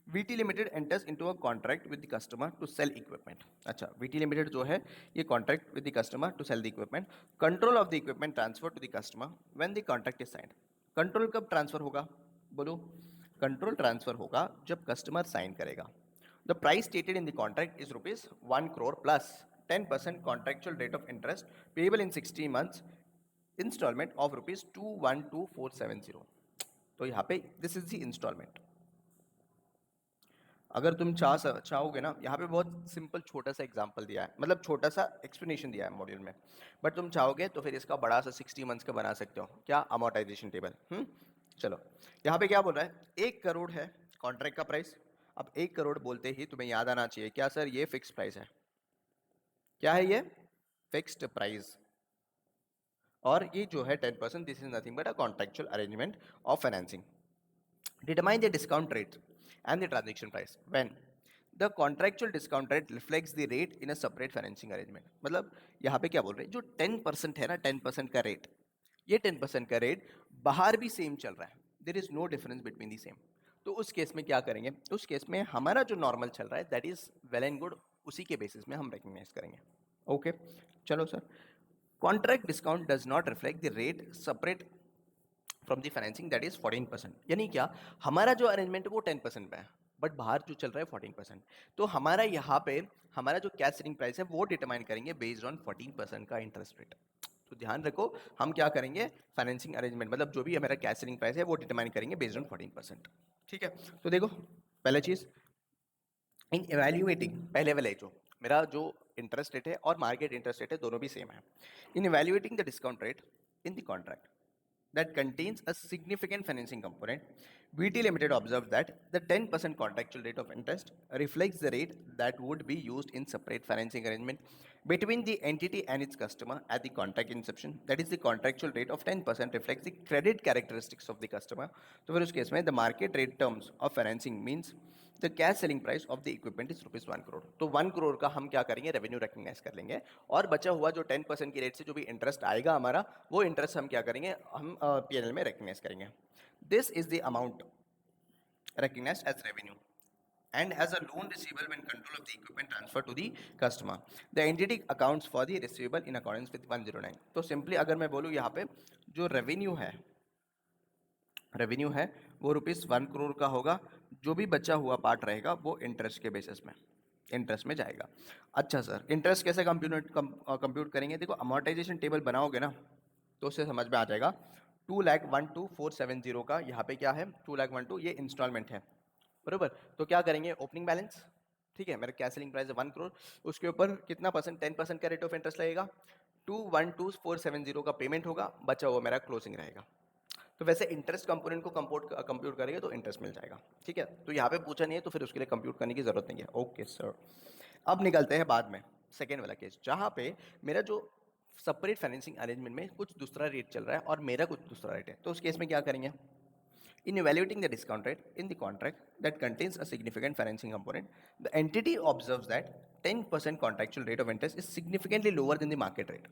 VT limited enters into a contract with the customer to sell equipment. अच्छा, वीटी लिमिटेड जो है ये contract with the customer to sell the equipment, control of the equipment transfer to the customer when the contract is signed. Control कब transfer होगा, बोलो। Control transfer होगा जब customer sign करेगा। The price stated in the contract is ₹1 crore plus 10% contractual rate of interest payable in 60 months instalment of ₹212470। तो यहाँ पे this is the instalment. अगर तुम चाहोगे ना, यहाँ पे बहुत सिंपल छोटा सा एग्जांपल दिया है, मतलब छोटा सा एक्सप्लेनेशन दिया है मॉड्यूल में, बट तुम चाहोगे तो फिर इसका बड़ा सा 60 मंथ्स का बना सकते हो। क्या, अमोर्टाइजेशन टेबल। चलो, यहाँ पे क्या बोल रहा है, 1 करोड़ है कॉन्ट्रैक्ट का प्राइस। अब 1 करोड़ बोलते ही तुम्हें याद आना चाहिए, क्या सर ये फिक्स प्राइस है? क्या है ये? Fixed price. और ये जो है 10%, this is nothing but a contractual arrangement of financing. Determine the discount rate and the transaction price when the contractual discount rate reflects the rate in a separate financing arrangement। मतलब यहाँ पे क्या बोल रहे हैं, जो 10% है ना, 10% का रेट, ये 10% का रेट बाहर भी सेम चल रहा है, there is no difference between the same. तो उस केस में क्या करेंगे, उस केस में हमारा जो नॉर्मल चल रहा है that is well and good, उसी के बेसिस में हम रिकग्नाइज करेंगे। ओके चलो sir, contract discount does not reflect the rate separate from the financing that is 14%। यानी क्या, हमारा जो अरेंजमेंट है वो 10% पे है, बट बाहर जो चल रहा है 14%। तो हमारा यहाँ पे हमारा जो कैश सेलिंग प्राइस है वो डिटरमाइन करेंगे बेस्ड ऑन 14% का इंटरेस्ट रेट। तो ध्यान रखो, हम क्या करेंगे, फाइनेंसिंग अरेंजमेंट मतलब जो भी हमारा कैश सेलिंग प्राइस है वो डिटरमाइन करेंगे बेस्ड ऑन 14%। ठीक है, तो देखो पहला चीज, इन इवैल्यूएटिंग, पहले वाले जो मेरा जो इंटरेस्ट रेट है और मार्केट इंटरेस्ट रेट है दोनों भी सेम है। In evaluating the discount rate in the contract that contains a significant financing component, VT Limited observed that the 10% contractual rate of interest reflects the rate that would be used in separate financing arrangement between the entity and its customer at the contract inception. That is, the contractual rate of 10% reflects the credit characteristics of the customer. तो फिर उस case में the market rate terms of financing means the cash selling price of the equipment is ₹1 crore। तो 1 करोड़ का हम क्या करेंगे, revenue recognise कर लेंगे, और बचा हुआ जो 10% की रेट से जो भी इंटरेस्ट आएगा हमारा, वो इंटरेस्ट हम क्या करेंगे, हम पीएनएल में रिकग्नाइज करेंगे। This is the amount recognized as revenue and as a loan receivable when control of the equipment transferred to the customer. The entity accounts for the receivable in accordance with 109। तो simply अगर मैं बोलूँ यहाँ पे जो revenue है वो ₹1 करोड़ का होगा, जो भी बचा हुआ पार्ट रहेगा वो इंटरेस्ट के बेसिस में इंटरेस्ट में जाएगा। अच्छा सर, इंटरेस्ट कैसे कंप्यूट करेंगे, देखो अमोर्टाइजेशन टेबल बनाओगे ना तो उससे समझ में आ जाएगा। 2,12,470 का यहाँ पे क्या है, 2,12,12 ये इंस्टॉलमेंट है, बरोबर। तो क्या करेंगे, ओपनिंग बैलेंस, ठीक है, मेरा कैश सेलिंग प्राइस है 1 करोड़, उसके ऊपर कितना परसेंट, 10% का रेट ऑफ इंटरेस्ट लगेगा, 2,12,470 का पेमेंट होगा, बचा हुआ मेरा क्लोजिंग रहेगा। तो वैसे इंटरेस्ट कंपोनेंट को कंप्यूट करेंगे तो इंटरेस्ट मिल जाएगा। ठीक है, तो यहाँ पे पूछा नहीं है तो फिर उसके लिए कंप्यूट करने की जरूरत नहीं है। ओके सर, अब निकलते हैं बाद में सेकेंड वाला केस, जहाँ पे मेरा जो सेपरेट फाइनेंसिंग अरेंजमेंट में कुछ दूसरा रेट चल रहा है और मेरा कुछ दूसरा रेट है। तो उस केस में क्या करेंगे, in evaluating the discount rate in the contract that contains a significant financing component, the entity observes that 10% contractual rate of interest is significantly lower than the market rate।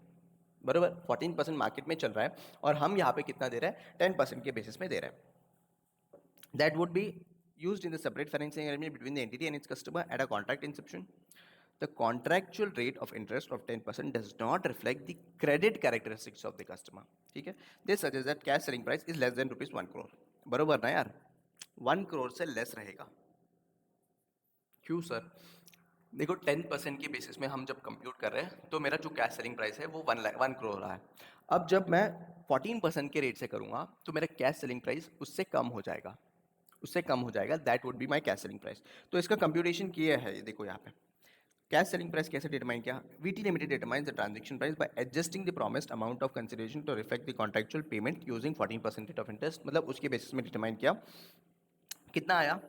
बरोबर, 14% market में चल रहा है और हम यहाँ पे कितना दे रहे हैं, 10% के बेसिस में दे रहे हैं। That would B used in the separate financing arrangement between the entity and its customer at a contract inception। The contractual rate of interest of 10% does not reflect the credit characteristics of the customer। ठीक है, this suggests that cash selling price is less than ₹1 crore। बरोबर ना यार, 1 करोड़ से less रहेगा। क्यों sir, देखो 10% के बेसिस में हम जब कंप्यूट कर रहे हैं तो मेरा जो कैश सेलिंग प्राइस है वो 1 करोड़ रहा है। अब जब मैं 14% के रेट से करूंगा तो मेरा कैश सेलिंग प्राइस उससे कम हो जाएगा, that would be my cash selling price. तो इसका कंप्यूटेशन किया है, ये देखो यहाँ पे कैश सेलिंग प्राइस कैसे डिटरमाइन किया, VT limited determines the transaction price by adjusting the promised amount of consideration to reflect the contractual payment using 14% rate of interest. मतलब उसके बेसिस में डिटरमाइन किया, कितना आया,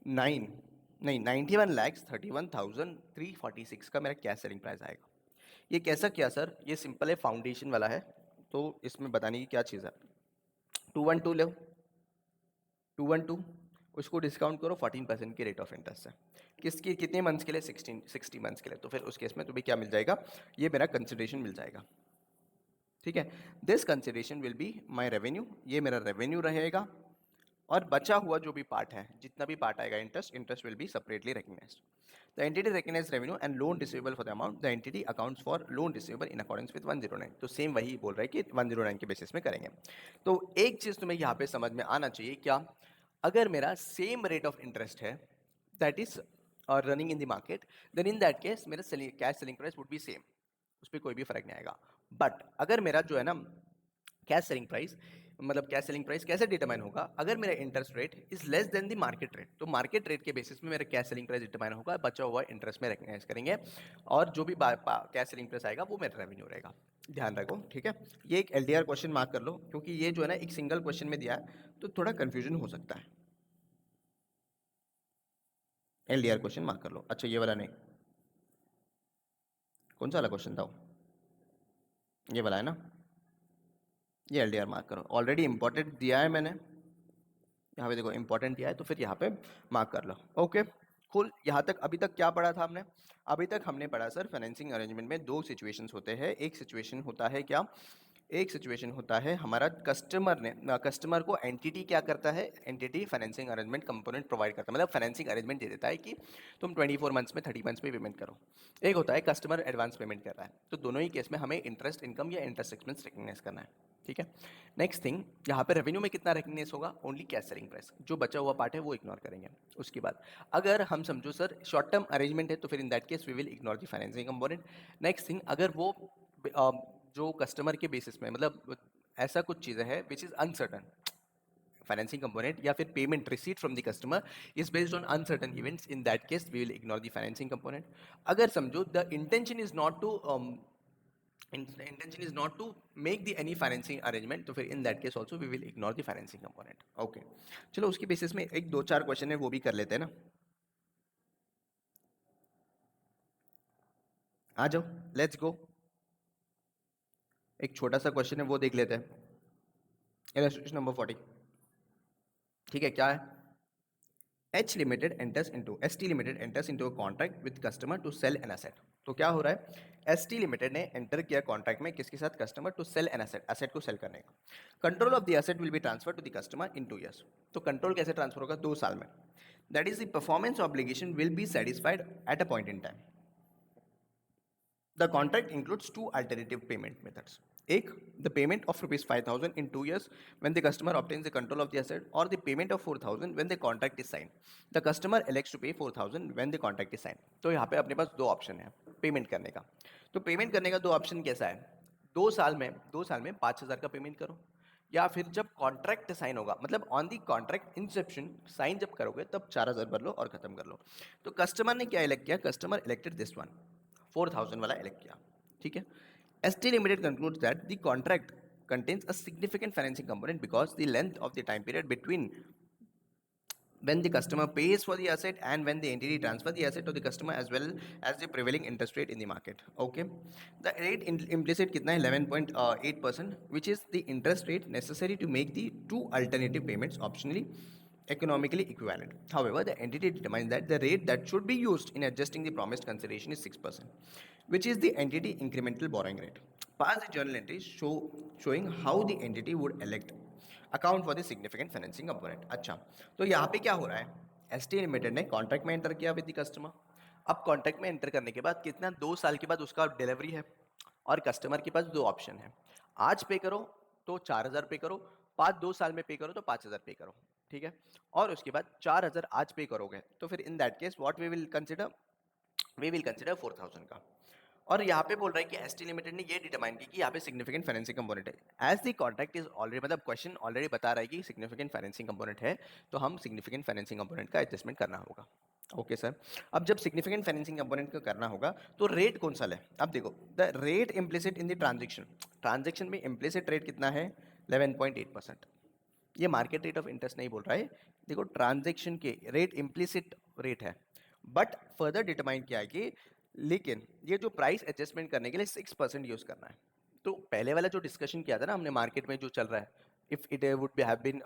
91,31,346 का मेरा कैश सेलिंग प्राइस आएगा। ये कैसा किया सर, ये सिंपल है, फाउंडेशन वाला है, तो इसमें बताने की क्या चीज़ है, 212 लो, 212 उसको डिस्काउंट करो 14% के रेट ऑफ इंटरेस्ट से, किसकी, कितने मंथ्स के लिए, 60 मंथ्स के लिए। तो फिर उस केस में तुम्हें क्या मिल जाएगा, ये मेरा कंसिडरेशन मिल जाएगा। ठीक है, this consideration will be my revenue, ये मेरा रेवेन्यू रहेगा, और बचा हुआ जो भी पार्ट है, जितना भी पार्ट आएगा interest will be separately recognised. The entity recognise revenue and loan receivable for the amount the entity accounts for loan receivable in accordance with 109। तो सेम वही बोल रहा है कि 109 के बेसिस में करेंगे। तो एक चीज तुम्हें यहाँ पे समझ में आना चाहिए, क्या अगर मेरा सेम रेट ऑफ इंटरेस्ट है that is running in the market, then in that case मेरा cash selling price would be same, उस पर कोई भी फर्क नहीं आएगा। बट अगर मेरा जो है ना कैश सेलिंग प्राइस, मतलब कैश सेलिंग प्राइस कैसे डिटरमाइन होगा, अगर मेरा interest rate is less than the market rate, तो मार्केट रेट के बेसिस में मेरा कैश सेलिंग प्राइस डिटरमाइन होगा, बचा हुआ इंटरेस्ट में रिकग्नाइज करेंगे, और जो भी कैश सेलिंग प्राइस आएगा वो मेरा रेवेन्यू रहेगा। ध्यान रखो, ठीक है। ये एक एलडीआर क्वेश्चन मार्क कर लो, क्योंकि ये जो है ना एक सिंगल क्वेश्चन में दिया है, तो थोड़ा कंफ्यूजन हो सकता है। एलडीआर क्वेश्चन मार्क कर लो। अच्छा ये वाला नहीं, कौन सा वाला क्वेश्चन था वो? ये वाला है ना, ये एलडीआर मार्क करो। ऑलरेडी इंपॉर्टेंट दिया है मैंने, यहाँ पे देखो इंपॉर्टेंट दिया है, तो फिर यहाँ पे मार्क कर लो। Okay cool. यहाँ तक अभी तक क्या पढ़ा था हमने? अभी तक हमने पढ़ा सर फाइनेंसिंग अरेंजमेंट में दो सिचुएशंस होते हैं। एक सिचुएशन होता है क्या, एक सिचुएशन होता है हमारा कस्टमर को एंटिटी क्या करता है, entity financing arrangement component provide करता है, मतलब फाइनेंसिंग अरेंजमेंट दे देता है कि तुम 24 मंथ्स में 30 मंथ्स में पेमेंट करो। एक होता है कस्टमर एडवांस पेमेंट कर रहा है, तो दोनों ही केस में हमें इंटरेस्ट इनकम या इंटरेस्ट एक्सपेंस रिकग्नाइज करना है, ठीक है। नेक्स्ट थिंग, यहाँ पे रेवेन्यू में कितना रिकग्नाइज होगा, ओनली कैश सेलिंग प्राइस, जो बचा हुआ पार्ट है वो इग्नोर करेंगे। उसके बाद अगर हम समझो सर शॉर्ट टर्म अरेंजमेंट है, तो फिर in that case we will ignore the financing component. Next thing, अगर वो जो कस्टमर के बेसिस में, मतलब ऐसा कुछ चीज़ें हैं which is uncertain, financing component या फिर payment receipt from the customer is based on uncertain events, in that case we will ignore the financing component. अगर समझो the intention is not to intention is not to make the any financing arrangement, तो फिर in that case also we will ignore the financing component। okay, चलो उसकी basis में एक दो चार क्वेश्चन है वो भी कर लेते हैं ना। आ जाओ, लेट्स गो। एक छोटा सा क्वेश्चन है वो देख लेते हैं, इलस्ट्रेशन नंबर 40। ठीक है, क्या है? H Limited enters into ST Limited enters into a contract with customer to sell an asset। तो क्या हो रहा है, ST Limited ने एंटर किया कॉन्ट्रैक्ट में किसके साथ, customer, to sell an asset, asset को सेल करने का। Control of the asset will be transfer to the customer in 2 years। तो कंट्रोल कैसे ट्रांसफर होगा, 2 साल में। That is the performance obligation will be satisfied at a point in time. The contract includes two alternative payment methods. एक, the payment of rupees 5,000 in 2 years when the customer obtains the control of the asset, or the payment of 4,000 when the contract is signed. The customer elects to pay 4,000 when the contract is signed। तो यहाँ पे अपने पास दो option है payment करने का। तो payment करने का दो ऑप्शन कैसा है, 2 साल में 5,000 का पेमेंट करो, या फिर जब कॉन्ट्रैक्ट साइन होगा, मतलब on the contract inception sign जब करोगे तब 4,000 भर लो और खत्म कर लो। तो कस्टमर ने क्या इलेक्ट किया, कस्टमर इलेक्टेड दिस वन, 4,000 वाला इलेक्ट किया, ठीक है। ST Limited concludes that the contract contains a significant financing component because the length of the time period between when the customer pays for the asset and when the entity transfer the asset to the customer, as well as the prevailing interest rate in the market। Okay, the rate implicit कितना है, 11.8%, which is the interest rate necessary to make the two alternative payments optionally economically equivalent। However, the entity determines that the rate that should be used in adjusting the promised consideration is 6%, which is the entity incremental borrowing rate। Pass the journal entries showing how the entity would elect account for the significant financing component. अच्छा, तो यहाँ पे क्या हो रहा है, ST limited ने contract में एंटर किया विद द कस्टमर। अब कॉन्ट्रैक्ट में एंटर करने के बाद कितना, 2 साल के बाद उसका डिलीवरी है, और कस्टमर के पास दो ऑप्शन है, आज पे करो तो 4,000 पे करो, 2 साल में पे करो तो 5,000 पे करो, ठीक है। और उसके बाद 4,000 आज पे करोगे तो फिर in that case what we will consider, we will consider 4,000 का। और यहाँ पे बोल रहा है कि ST लिमिटेड ने ये डिटरमाइन की कि यहाँ पे सिग्निफिकेंट फाइनेंसिंग कंपोनेंट है, as the contract is already, मतलब क्वेश्चन ऑलरेडी बता रहा है कि सिग्निफिकेंट फाइनेंसिंग कंपोनेंट है, तो हम सिग्निफिकेंट फाइनेंसिंग कंपोनेंट का एडजस्टमेंट करना होगा। ओके सर, अब जब सिग्निफिकेंट फाइनेंसिंग कंपोनेंट का करना होगा तो रेट कौन सा ले, अब देखो the rate implicit in the transaction, transaction में इम्प्लिसिट रेट कितना है, 11.8%। ये मार्केट रेट ऑफ इंटरेस्ट नहीं बोल रहा है, देखो ट्रांजेक्शन के रेट इम्प्लिसिट रेट है, बट फर्दर डिटरमाइन किया है कि लेकिन ये जो प्राइस एडजस्टमेंट करने के लिए 6% यूज करना है। तो पहले वाला जो डिस्कशन किया था ना हमने, मार्केट में जो चल रहा है, if it would be have been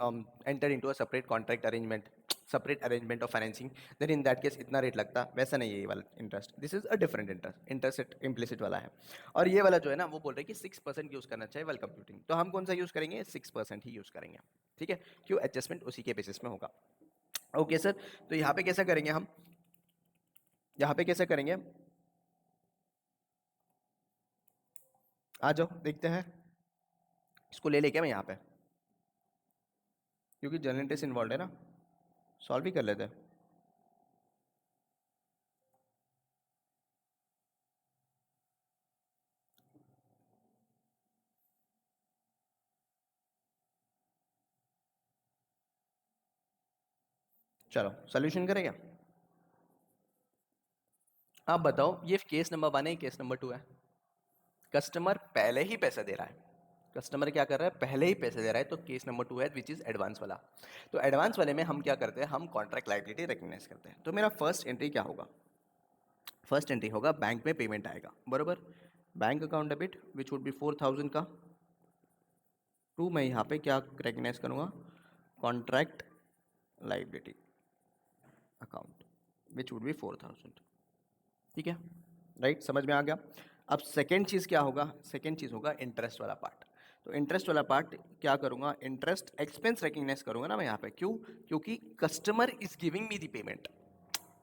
enter into a separate contract arrangement, separate arrangement of financing, then in that case इतना रेट लगता, वैसा नहीं है ये वाला interest, this is a different interest, interest implicit वाला है। और ये वाला जो है ना वो बोल रहे हैं कि 6% यूज करना चाहिए वेल कंप्यूटिंग, तो हम कौन सा यूज करेंगे, 6% ही यूज करेंगे, ठीक है, क्यों, एडजस्टमेंट उसी के बेसिस में होगा। ओके सर, तो यहाँ पे कैसा करेंगे हम, यहाँ पे कैसे करेंगे, आ जाओ देखते हैं, इसको ले लेके मैं यहाँ पे, क्योंकि जनरल टेस्ट इन्वॉल्व है ना, सॉल्व ही कर लेते हैं। चलो सोल्यूशन करें क्या, आप बताओ ये केस नंबर 1 है, केस नंबर 2 है। कस्टमर पहले ही पैसा दे रहा है, कस्टमर क्या कर रहा है, पहले ही पैसे दे रहा है, तो केस नंबर 2 है विच इज एडवांस वाला। तो एडवांस वाले में हम क्या करते हैं, हम कॉन्ट्रैक्ट लायबिलिटी रिकग्नाइज करते हैं। तो मेरा फर्स्ट एंट्री क्या होगा, फर्स्ट एंट्री होगा बैंक में पेमेंट आएगा, बरोबर, bank account debit which would be 4000 का, टू मैं यहाँ पे क्या रिकग्नाइज करूँगा, contract liability account which would be 4000, ठीक है, राइट, समझ में आ गया। अब सेकेंड चीज़ क्या होगा, सेकेंड चीज़ होगा इंटरेस्ट वाला पार्ट। तो इंटरेस्ट वाला पार्ट क्या करूँगा, इंटरेस्ट एक्सपेंस रिकग्नाइज करूँगा ना मैं यहाँ पे, क्यों, क्योंकि customer is giving me the payment,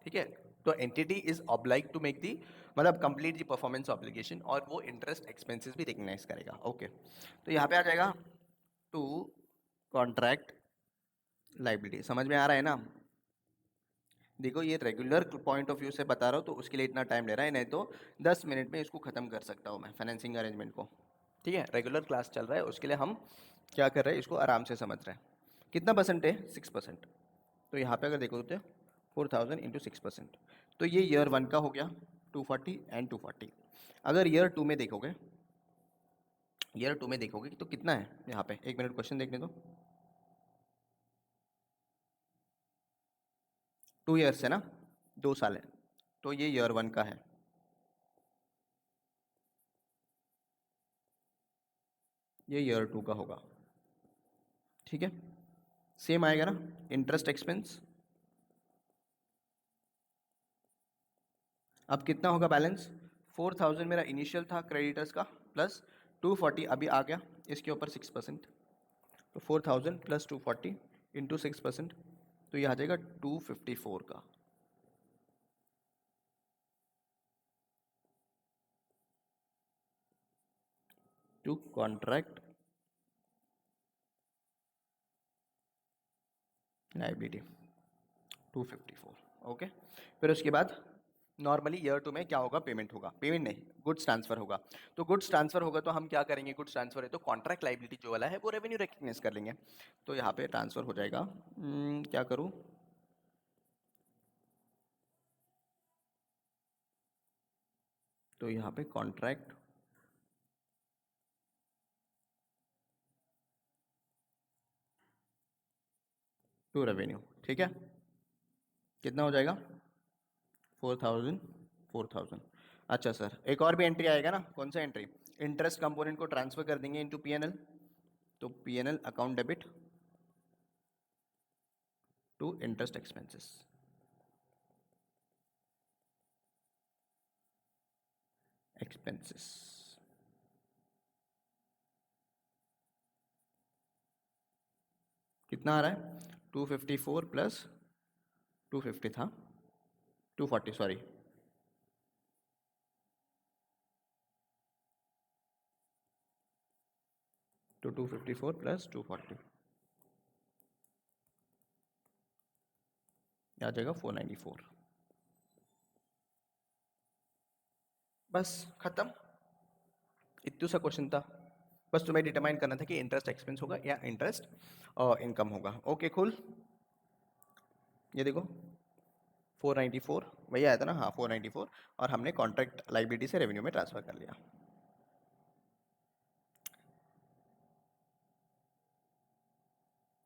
ठीक है। तो entity is oblige to make the, मतलब कंप्लीट दी परफॉर्मेंस ऑब्लिगेशन, और वो इंटरेस्ट एक्सपेंसेस भी रिकग्नाइज करेगा, ओके। तो यहाँ पे आ जाएगा टू कॉन्ट्रैक्ट लाइबिलिटी, समझ में आ रहा है ना। देखो ये रेगुलर पॉइंट ऑफ व्यू से बता रहा हूँ, तो उसके लिए इतना टाइम ले रहा है, नहीं तो 10 मिनट में इसको ख़त्म कर सकता हूँ मैं फाइनेंसिंग अरेंजमेंट को, ठीक है। रेगुलर क्लास चल रहा है, उसके लिए हम क्या कर रहे हैं, इसको आराम से समझ रहे हैं। कितना परसेंट है, 6%। तो यहाँ पे अगर देखो तो 4000 इंटू 6%, तो ये ईयर 1 का हो गया 240 एंड 240। अगर ईयर 2 में देखोगे, ईयर 2 में देखोगे तो कितना है यहाँ पे, 1 मिनट क्वेश्चन देखने दो। 2 ईयर्स है ना, 2 साल है, तो ये ईयर 1 का है, ये ईयर 2 का होगा, ठीक है। सेम आएगा ना, इंटरेस्ट एक्सपेंस, अब कितना होगा बैलेंस, 4000 मेरा इनिशियल था क्रेडिटर्स का, प्लस 240 अभी आ गया इसके ऊपर 6%, तो 4000 प्लस 240 इंटू 6%, तो ये आ जाएगा 254 का। To contract liability 254, okay. फिर उसके बाद नॉर्मली ईयर 2 में क्या होगा, पेमेंट होगा, पेमेंट नहीं, गुड्स ट्रांसफर होगा। तो गुड्स ट्रांसफर होगा तो हम क्या करेंगे, गुड्स ट्रांसफर है तो कॉन्ट्रैक्ट लाइबिलिटी जो वाला है वो रेवेन्यू रिकग्नाइज कर लेंगे। तो यहाँ पे ट्रांसफर हो जाएगा, क्या करूँ, तो यहाँ पे कॉन्ट्रैक्ट टू रेवेन्यू, ठीक है, कितना हो जाएगा, 4000 4000। अच्छा सर एक और भी एंट्री आएगा ना, कौन सा एंट्री, इंटरेस्ट कंपोनेंट को ट्रांसफर कर देंगे इनटू पीएनएल, तो PNL account debit to interest expenses, expenses, कितना आ रहा है, 254 प्लस 250 था, 240 सॉरी, तो 254 प्लस 240 आ जाएगा 494, बस खत्म, इतना सा क्वेश्चन था। बस तुम्हें डिटरमाइन करना था कि इंटरेस्ट एक्सपेंस होगा या इंटरेस्ट इनकम होगा, ओके कूल। ये देखो 494 वही आया था ना, हाँ 494, और हमने कॉन्ट्रैक्ट लाइबिलिटी से रेवेन्यू में ट्रांसफर कर लिया।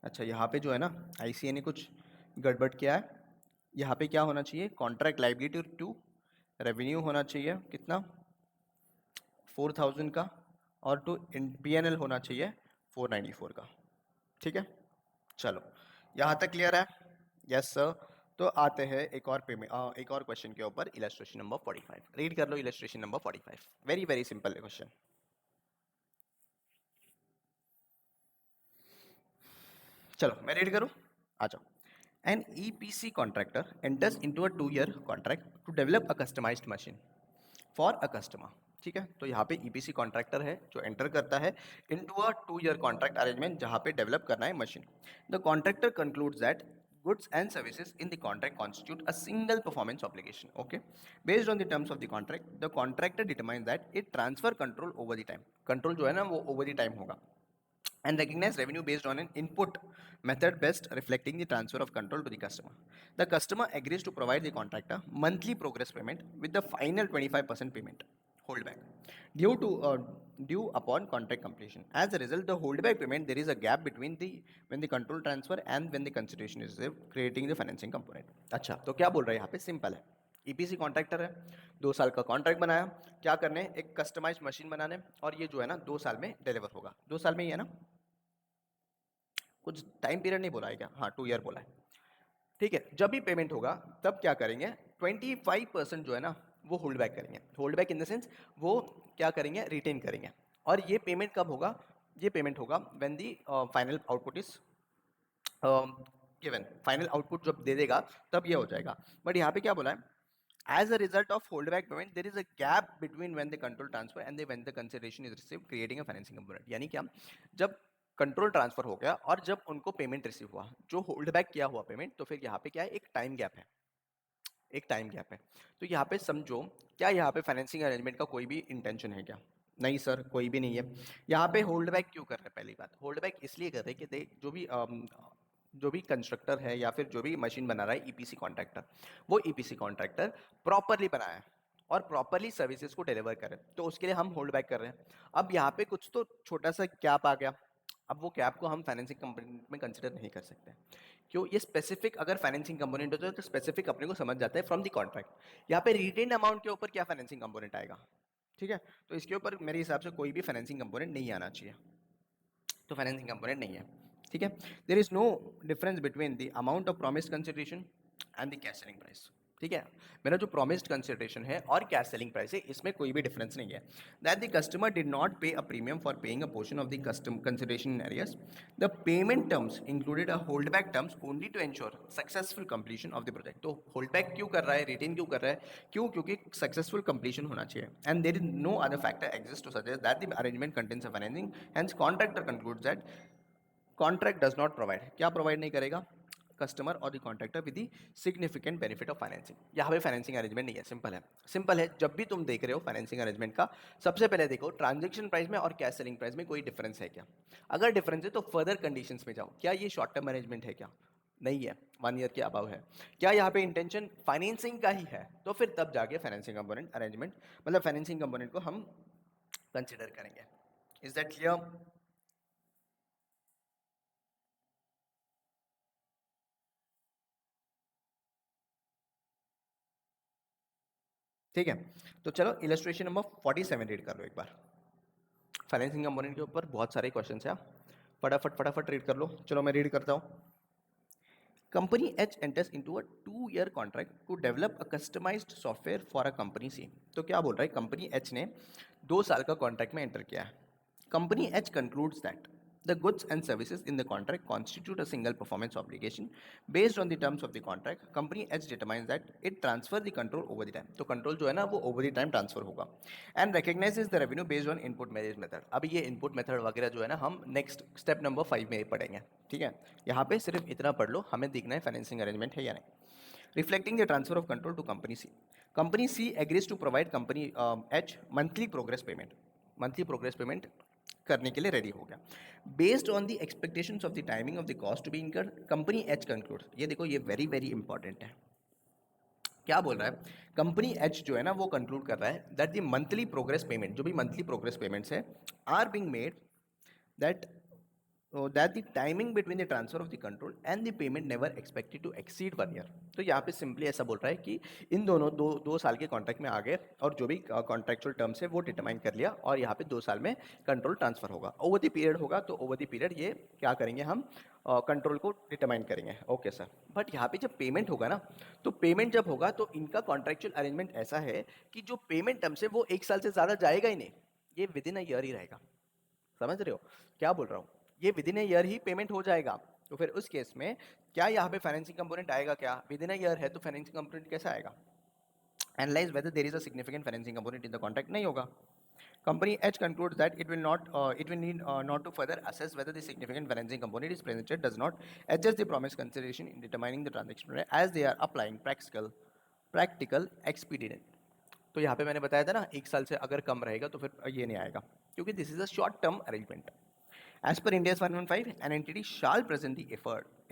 अच्छा यहाँ पे जो है ना, आईसीए ने कुछ गड़बड़ किया है, यहाँ पे क्या होना चाहिए, कॉन्ट्रैक्ट लाइबिलिटी टू रेवेन्यू होना चाहिए, कितना, 4000 का, और टू पीएनएल होना चाहिए 494 का, ठीक है। चलो यहाँ तक क्लियर है, यस सर। तो आते हैं एक और पेमेंट, एक और क्वेश्चन के ऊपर, इलस्ट्रेशन नंबर 45, रीड कर लो illustration number 45, very very simple question. चलो मैं रीड करूँ, आ जाओ। An EPC contractor enters into a 2-year contract to develop a customized machine for a customer. ठीक है, तो यहाँ पे EPC कॉन्ट्रैक्टर है जो एंटर करता है into a 2-year contract arrangement जहाँ पे डेवलप करना है machine. The contractor concludes that goods and services in the contract constitute a single performance obligation. Okay, based on the terms of the contract, the contractor determines that it transfer control over the time. Control जो है ना वो over the time होगा and recognize revenue based on an input method best reflecting the transfer of control to the customer. The customer agrees to provide the contractor monthly progress payment with the final 25% payment holdback due upon contract completion. As a result, the holdback payment there is a gap between the when the control transfer and when the consideration is received, creating the financing component. अच्छा तो क्या बोल रहा है यहाँ पे simple है EPC contractor है 2 साल का कॉन्ट्रैक्ट बनाया क्या करने एक कस्टमाइज मशीन बनाने और ये जो है ना 2 साल में डिलीवर होगा 2 साल में ही है ना कुछ टाइम पीरियड नहीं बोला है क्या हाँ 2 ईयर बोला है ठीक है जब भी पेमेंट होगा तब क्या करेंगे 25% जो है ना वो होल्ड बैक करेंगे hold back in the sense वो क्या करेंगे रिटेन करेंगे और ये पेमेंट कब होगा ये पेमेंट होगा when the final output is given final output जब दे देगा तब ये हो जाएगा बट यहाँ पे क्या बोला है as a result of holdback payment there is a gap between when the control transfer and when the consideration is received creating a financing component यानी क्या जब कंट्रोल ट्रांसफर हो गया और जब उनको पेमेंट रिसीव हुआ जो होल्ड बैक किया हुआ पेमेंट तो फिर यहाँ पे क्या है एक टाइम गैप है एक टाइम गैप है तो यहाँ पे समझो क्या यहाँ पे फाइनेंसिंग अरेंजमेंट का कोई भी इंटेंशन है क्या नहीं सर कोई भी नहीं है यहाँ पे होल्ड बैक क्यों कर रहे हैं पहली बात होल्ड बैक इसलिए कर रहे हैं कि देख जो भी कंस्ट्रक्टर है या फिर जो भी मशीन बना रहा है ईपीसी कॉन्ट्रैक्टर वो ईपीसी कॉन्ट्रैक्टर प्रॉपरली बनाया और प्रॉपरली सर्विसेज को डिलीवर करे तो उसके लिए हम होल्ड बैक कर रहे हैं अब यहाँ पे कुछ तो छोटा सा गैप आ गया अब वो गैप को हम फाइनेंसिंग कंपोनेंट में कंसिडर नहीं कर सकते क्यों ये स्पेसिफिक अगर फाइनेंसिंग कंपोनेंट होता है तो स्पेसिफिक अपने को समझ जाता है फ्रॉम द कॉन्ट्रैक्ट यहाँ पे रिटेन अमाउंट के ऊपर क्या फाइनेंसिंग कंपोनेंट आएगा ठीक है तो इसके ऊपर मेरे हिसाब से कोई भी फाइनेंसिंग कंपोनेंट नहीं आना चाहिए तो फाइनेंसिंग कंपोनेंट नहीं है ठीक है there is no difference between the amount of promised consideration and the cash selling price ठीक है मेरा जो प्रॉमिस्ड कंसिडरेशन है और कैश सेलिंग प्राइस है इसमें कोई भी डिफरेंस नहीं है that the customer did not pay a premium for paying a portion of the custom consideration in arrears the payment terms included a hold back terms only to ensure successful completion of the project तो hold back क्यों कर रहा है retain क्यों कर रहा है क्यों क्योंकि सक्सेसफुल कंप्लीशन होना चाहिए and there is no other factor exist to suggest that the arrangement contains a financing hence contractor concludes that contract does not provide क्या प्रोवाइड नहीं करेगा कस्टमर और the contractor with the significant benefit of financing यहाँ पे financing arrangement नहीं है simple है जब भी तुम देख रहे हो फाइनेंसिंग अरेंजमेंट का सबसे पहले देखो ट्रांजेक्शन प्राइस में और कैश सेलिंग प्राइस में कोई डिफरेंस है क्या अगर डिफरेंस है तो फर्दर कंडीशंस में जाओ क्या ये शॉर्ट टर्म अरेंजमेंट है क्या नहीं है 1 ईयर के अबाव है क्या यहाँ पे इंटेंशन फाइनेंसिंग का ही है तो फिर तब जाके फाइनेंसिंग कंपोनेंट अरेंजमेंट मतलब फाइनेंसिंग कंपोनेंट को हम कंसिडर करेंगे इज दैट क्लियर ठीक है तो चलो इलस्ट्रेशन नंबर 47 रीड कर लो एक बार फाइनेंसिंग कंपोनेंट के ऊपर बहुत सारे क्वेश्चन हैं फटाफट रीड कर लो चलो मैं रीड करता हूँ company H enters into a 2-year contract to develop a customised software for a company C तो क्या बोल रहा है कंपनी एच ने 2 साल का कॉन्ट्रैक्ट में एंटर किया है company H concludes that the goods and services in the contract constitute a single performance obligation based on the terms of the contract company H determines that it transfer the control over the time तो control जो है ना वो over the time transfer होगा and recognizes the revenue based on input marriage method अब ये input method वगैरह जो है ना हम next step number 5 में पढ़ेंगे ठीक है यहाँ पे सिर्फ इतना पढ़ लो हमें देखना है फाइनेंसिंग अरेंजमेंट है या नहीं reflecting the transfer of control to company C company C agrees to provide company H monthly progress payment करने के लिए रेडी हो गया based on the expectations of the timing of the cost to be incurred company H conclude ये देखो ये very very important है क्या बोल रहा है कंपनी एच जो है ना वो कंक्लूड कर रहा है that the monthly progress payment जो भी मंथली प्रोग्रेस पेमेंट्स है are being made that that the timing between the transfer of the control and the payment never expected to exceed 1 year तो यहाँ पे सिंपली ऐसा बोल रहा है कि इन दोनों दो साल के कॉन्ट्रैक्ट में आ गए और जो भी कॉन्ट्रेक्चुअल टर्म्स है वो डिटरमाइन कर लिया और यहाँ पे 2 साल में कंट्रोल ट्रांसफर होगा ओवर द पीरियड होगा तो ओवर द पीरियड ये क्या करेंगे हम कंट्रोल को डिटरमाइन करेंगे ओके सर बट यहाँ पे जब पेमेंट होगा ना तो पेमेंट जब होगा तो इनका कॉन्ट्रेक्चुअल अरेंजमेंट ऐसा है कि जो पेमेंट टर्म्स है वो 1 साल से ज़्यादा जाएगा ही नहीं ये विद इन अ ईयर ही रहेगा समझ रहे हो क्या बोल रहा हूँ ये with in a year he payment हो जाएगा तो फिर उस केस में क्या यहाँ पे फाइनेंसिंग कंपोनेंट आएगा? क्या विद इन अ ईयर है तो फाइनेंसिंग कंपोनेंट कैसे आएगा? Analyse whether there is a significant financing component in the contract, नहीं होगा. Company H concludes that it will need not to further assess whether the significant financing component is presented, does not adjust the promised consideration in determining the transaction rate as they are applying practical expedient. तो यहाँ पे मैंने बताया था ना, एक साल से अगर कम रहेगा तो फिर ये नहीं आएगा, क्योंकि this is a short term arrangement. As per India's 115, an entity shall present the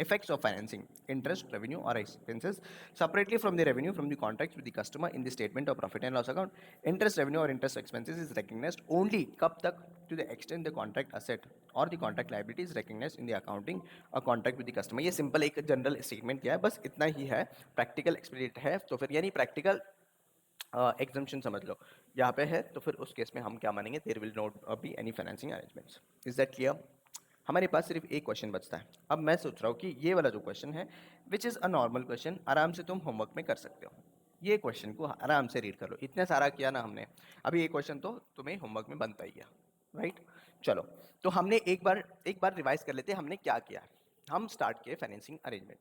effects of financing, interest, revenue, or expenses separately from the revenue from the contracts with the customer in the statement of profit and loss account. Interest, revenue, or interest expenses is recognized only कब तक? To the extent the contract asset or the contract liability is recognized in the accounting or contract with the customer. ये simple एक general statement किया है, बस इतना ही है. Practical एक्सपीरियंट है तो फिर यानी प्रैक्टिकल एग्जाम्पशन समझ लो यहाँ पे है, तो फिर उस केस में हम क्या मानेंगे? There will not be any financing arrangements. Is that clear? हमारे पास सिर्फ एक क्वेश्चन बचता है. अब मैं सोच रहा हूँ कि ये वाला जो क्वेश्चन है, which is a normal question, आराम से तुम होमवर्क में कर सकते हो. ये क्वेश्चन को आराम से रीड कर लो. इतना सारा किया ना हमने, अभी ये क्वेश्चन तो तुम्हें होमवर्क में बनता ही है, राइट? चलो, तो हमने एक बार रिवाइज कर लेते हैं हमने क्या किया. हम स्टार्ट किए फाइनेंसिंग अरेंजमेंट.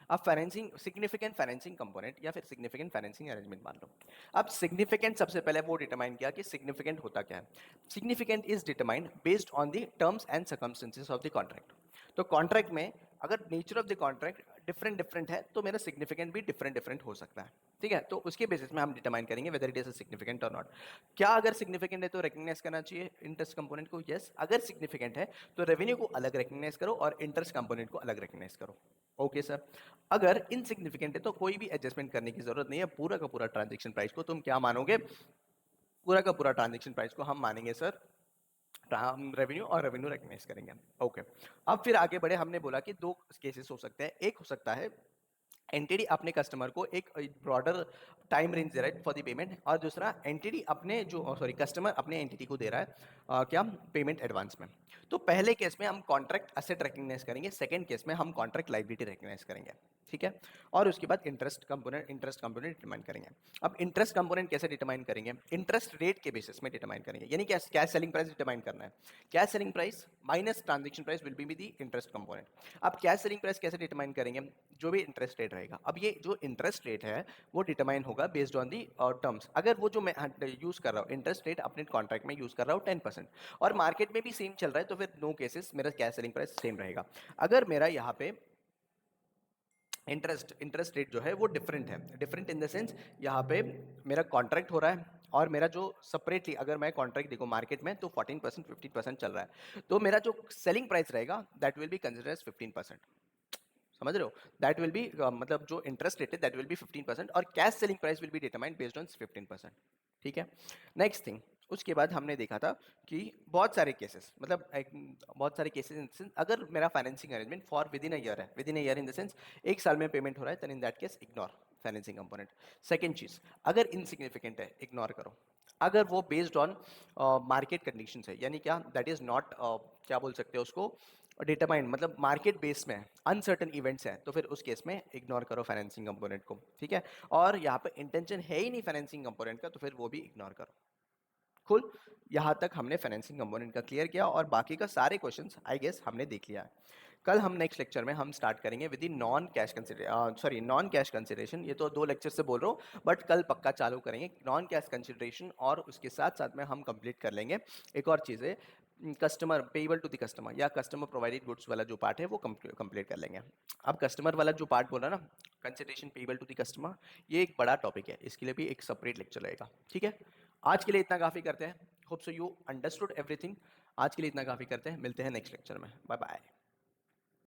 अब फाइनेंसिंग सिग्निफिकेंट फाइनेंसिंग कंपोनेंट या फिर सिग्निफिकेंट फाइनेंसिंग अरेंजमेंट मान लो. अब सिग्निफिकेंट सबसे पहले वो डिटरमाइन किया कि सिग्निफिकेंट होता क्या है. Significant is determined based on the terms and circumstances of the contract. तो कॉन्ट्रैक्ट में अगर nature of the contract different different है तो मेरा सिग्निफिकेंट भी डिफरेंट डिफरेंट हो सकता है. ठीक है, तो उसके बेसिस में हम डिटरमाइन करेंगे वेदर इट इज सिग्निफिकेंट और नॉट. क्या अगर सिग्निफिकेंट है तो रिकग्नाइज करना चाहिए इंटरेस्ट कंपोनेंट को? यस. अगर सिग्निफिकेंट है तो रेवेन्यू को अलग रिकग्नाइज करो और इंटरेस्ट कंपोनेंट को अलग रिकग्नाइज करो. Okay sir. अगर इनसिग्निफिकेंट है तो कोई भी एडजस्टमेंट करने की जरूरत नहीं है. पूरा का पूरा ट्रांजेक्शन प्राइस को तुम क्या मानोगे? पूरा का पूरा ट्रांजेक्शन प्राइस को हम मानेंगे सर रेवेन्यू, और रेवेन्यू रिकग्नाइज करेंगे. ओके. अब फिर आगे बढ़े. हमने बोला कि दो केसेस हो सकते हैं. एक हो सकता है एंटिटी अपने कस्टमर को एक ब्रॉडर टाइम रेंज दे रहा है फॉर द पेमेंट, और दूसरा एंटिटी अपने जो कस्टमर अपने एंटिटी को दे रहा है क्या पेमेंट एडवांस में. तो पहले केस में हम कॉन्ट्रैक्ट असेट रिकग्नाइज करेंगे, सेकंड केस में हम कॉन्ट्रैक्ट लायबिलिटी रिकग्नाइज करेंगे. ठीक है. और उसके बाद इंटरेस्ट कंपोनेंट डिटरमाइन करेंगे. अब इंटरेस्ट कंपोनेंट कैसे डिटरमाइन करेंगे? इंटरेस्ट रेट के बेसिस में डिटरमाइन करेंगे. यानी क्या? कैश सेलिंग प्राइस डिटरमाइन करना है. Cash selling price minus transaction price will be the interest component. अब कैश सेलिंग प्राइस कैसे डिटरमाइन करेंगे? जो भी इंटरेस्ट रेट रहेगा. अब ये जो इंटरेस्ट रेट है वो डिटरमाइन होगा बेस्ड ऑन दी टर्म्स. अगर वो जो मैं यूज कर रहा हूँ इंटरेस्ट रेट अपने कॉन्ट्रैक्ट में यूज कर रहा हूँ 10% और मार्केट में भी सेम चल रहा है, तो फिर नो केसेस मेरा कैश सेलिंग प्राइस सेम रहेगा. अगर मेरा यहाँ पे इंटरेस्ट रेट जो है वो डिफरेंट है, डिफरेंट इन द सेंस यहाँ पे मेरा कॉन्ट्रैक्ट हो रहा है और मेरा जो सेपरेटली अगर मैं कॉन्ट्रैक्ट देखो मार्केट में तो 14% 15% चल रहा है, तो मेरा जो सेलिंग प्राइस रहेगा that will be consider as 15%. समझ रहे हो? दैट विल बी मतलब जो इंटरेस्ट रेट है दैट विल बी 15% और cash selling price will be determined based on 15%. ठीक है. नेक्स्ट थिंग, उसके बाद हमने देखा था कि बहुत सारे केसेस मतलब बहुत सारे केसेस इन सेंस अगर मेरा financing arrangement for within a year है, within a year in the sense एक साल में पेमेंट हो रहा है, then in that case ignore financing component. Second चीज, अगर इनसिग्निफिकेंट है इग्नोर करो. अगर वो बेस्ड ऑन मार्केट कंडीशंस है, यानी क्या? दैट इज नॉट क्या बोल सकते हो उसको, डिटरमाइंड मतलब मार्केट बेस में अनसर्टन इवेंट्स हैं, तो फिर उस केस में इग्नोर करो फाइनेंसिंग कंपोनेंट को. ठीक है. और यहाँ पे इंटेंशन है ही नहीं फाइनेंसिंग कंपोनेंट का, तो फिर वो भी इग्नोर करो. कुल यहाँ तक हमने फाइनेंसिंग कंपोनेंट का क्लियर किया और बाकी का सारे क्वेश्चंस आई गेस हमने देख लिया है. कल हम नेक्स्ट लेक्चर में हम स्टार्ट करेंगे with in non cash consideration. ये तो 2 लेक्चर से बोल रहा हूँ बट कल पक्का चालू करेंगे नॉन कैश कंसिडरेशन, और उसके साथ साथ में हम कंप्लीट कर लेंगे एक और चीज़ है customer payable to the customer या कस्टमर प्रोवाइडेड गुड्स वाला जो पार्ट है वो कंप्लीट कर लेंगे. अब कस्टमर वाला जो पार्ट बोला ना, consideration payable to the customer, ये एक बड़ा टॉपिक है, इसके लिए भी एक सेपरेट लेक्चर रहेगा. ठीक है. आज के लिए इतना काफ़ी करते हैं. Hope so you understood everything. आज के लिए इतना काफ़ी करते हैं, मिलते हैं नेक्स्ट लेक्चर में. Bye bye.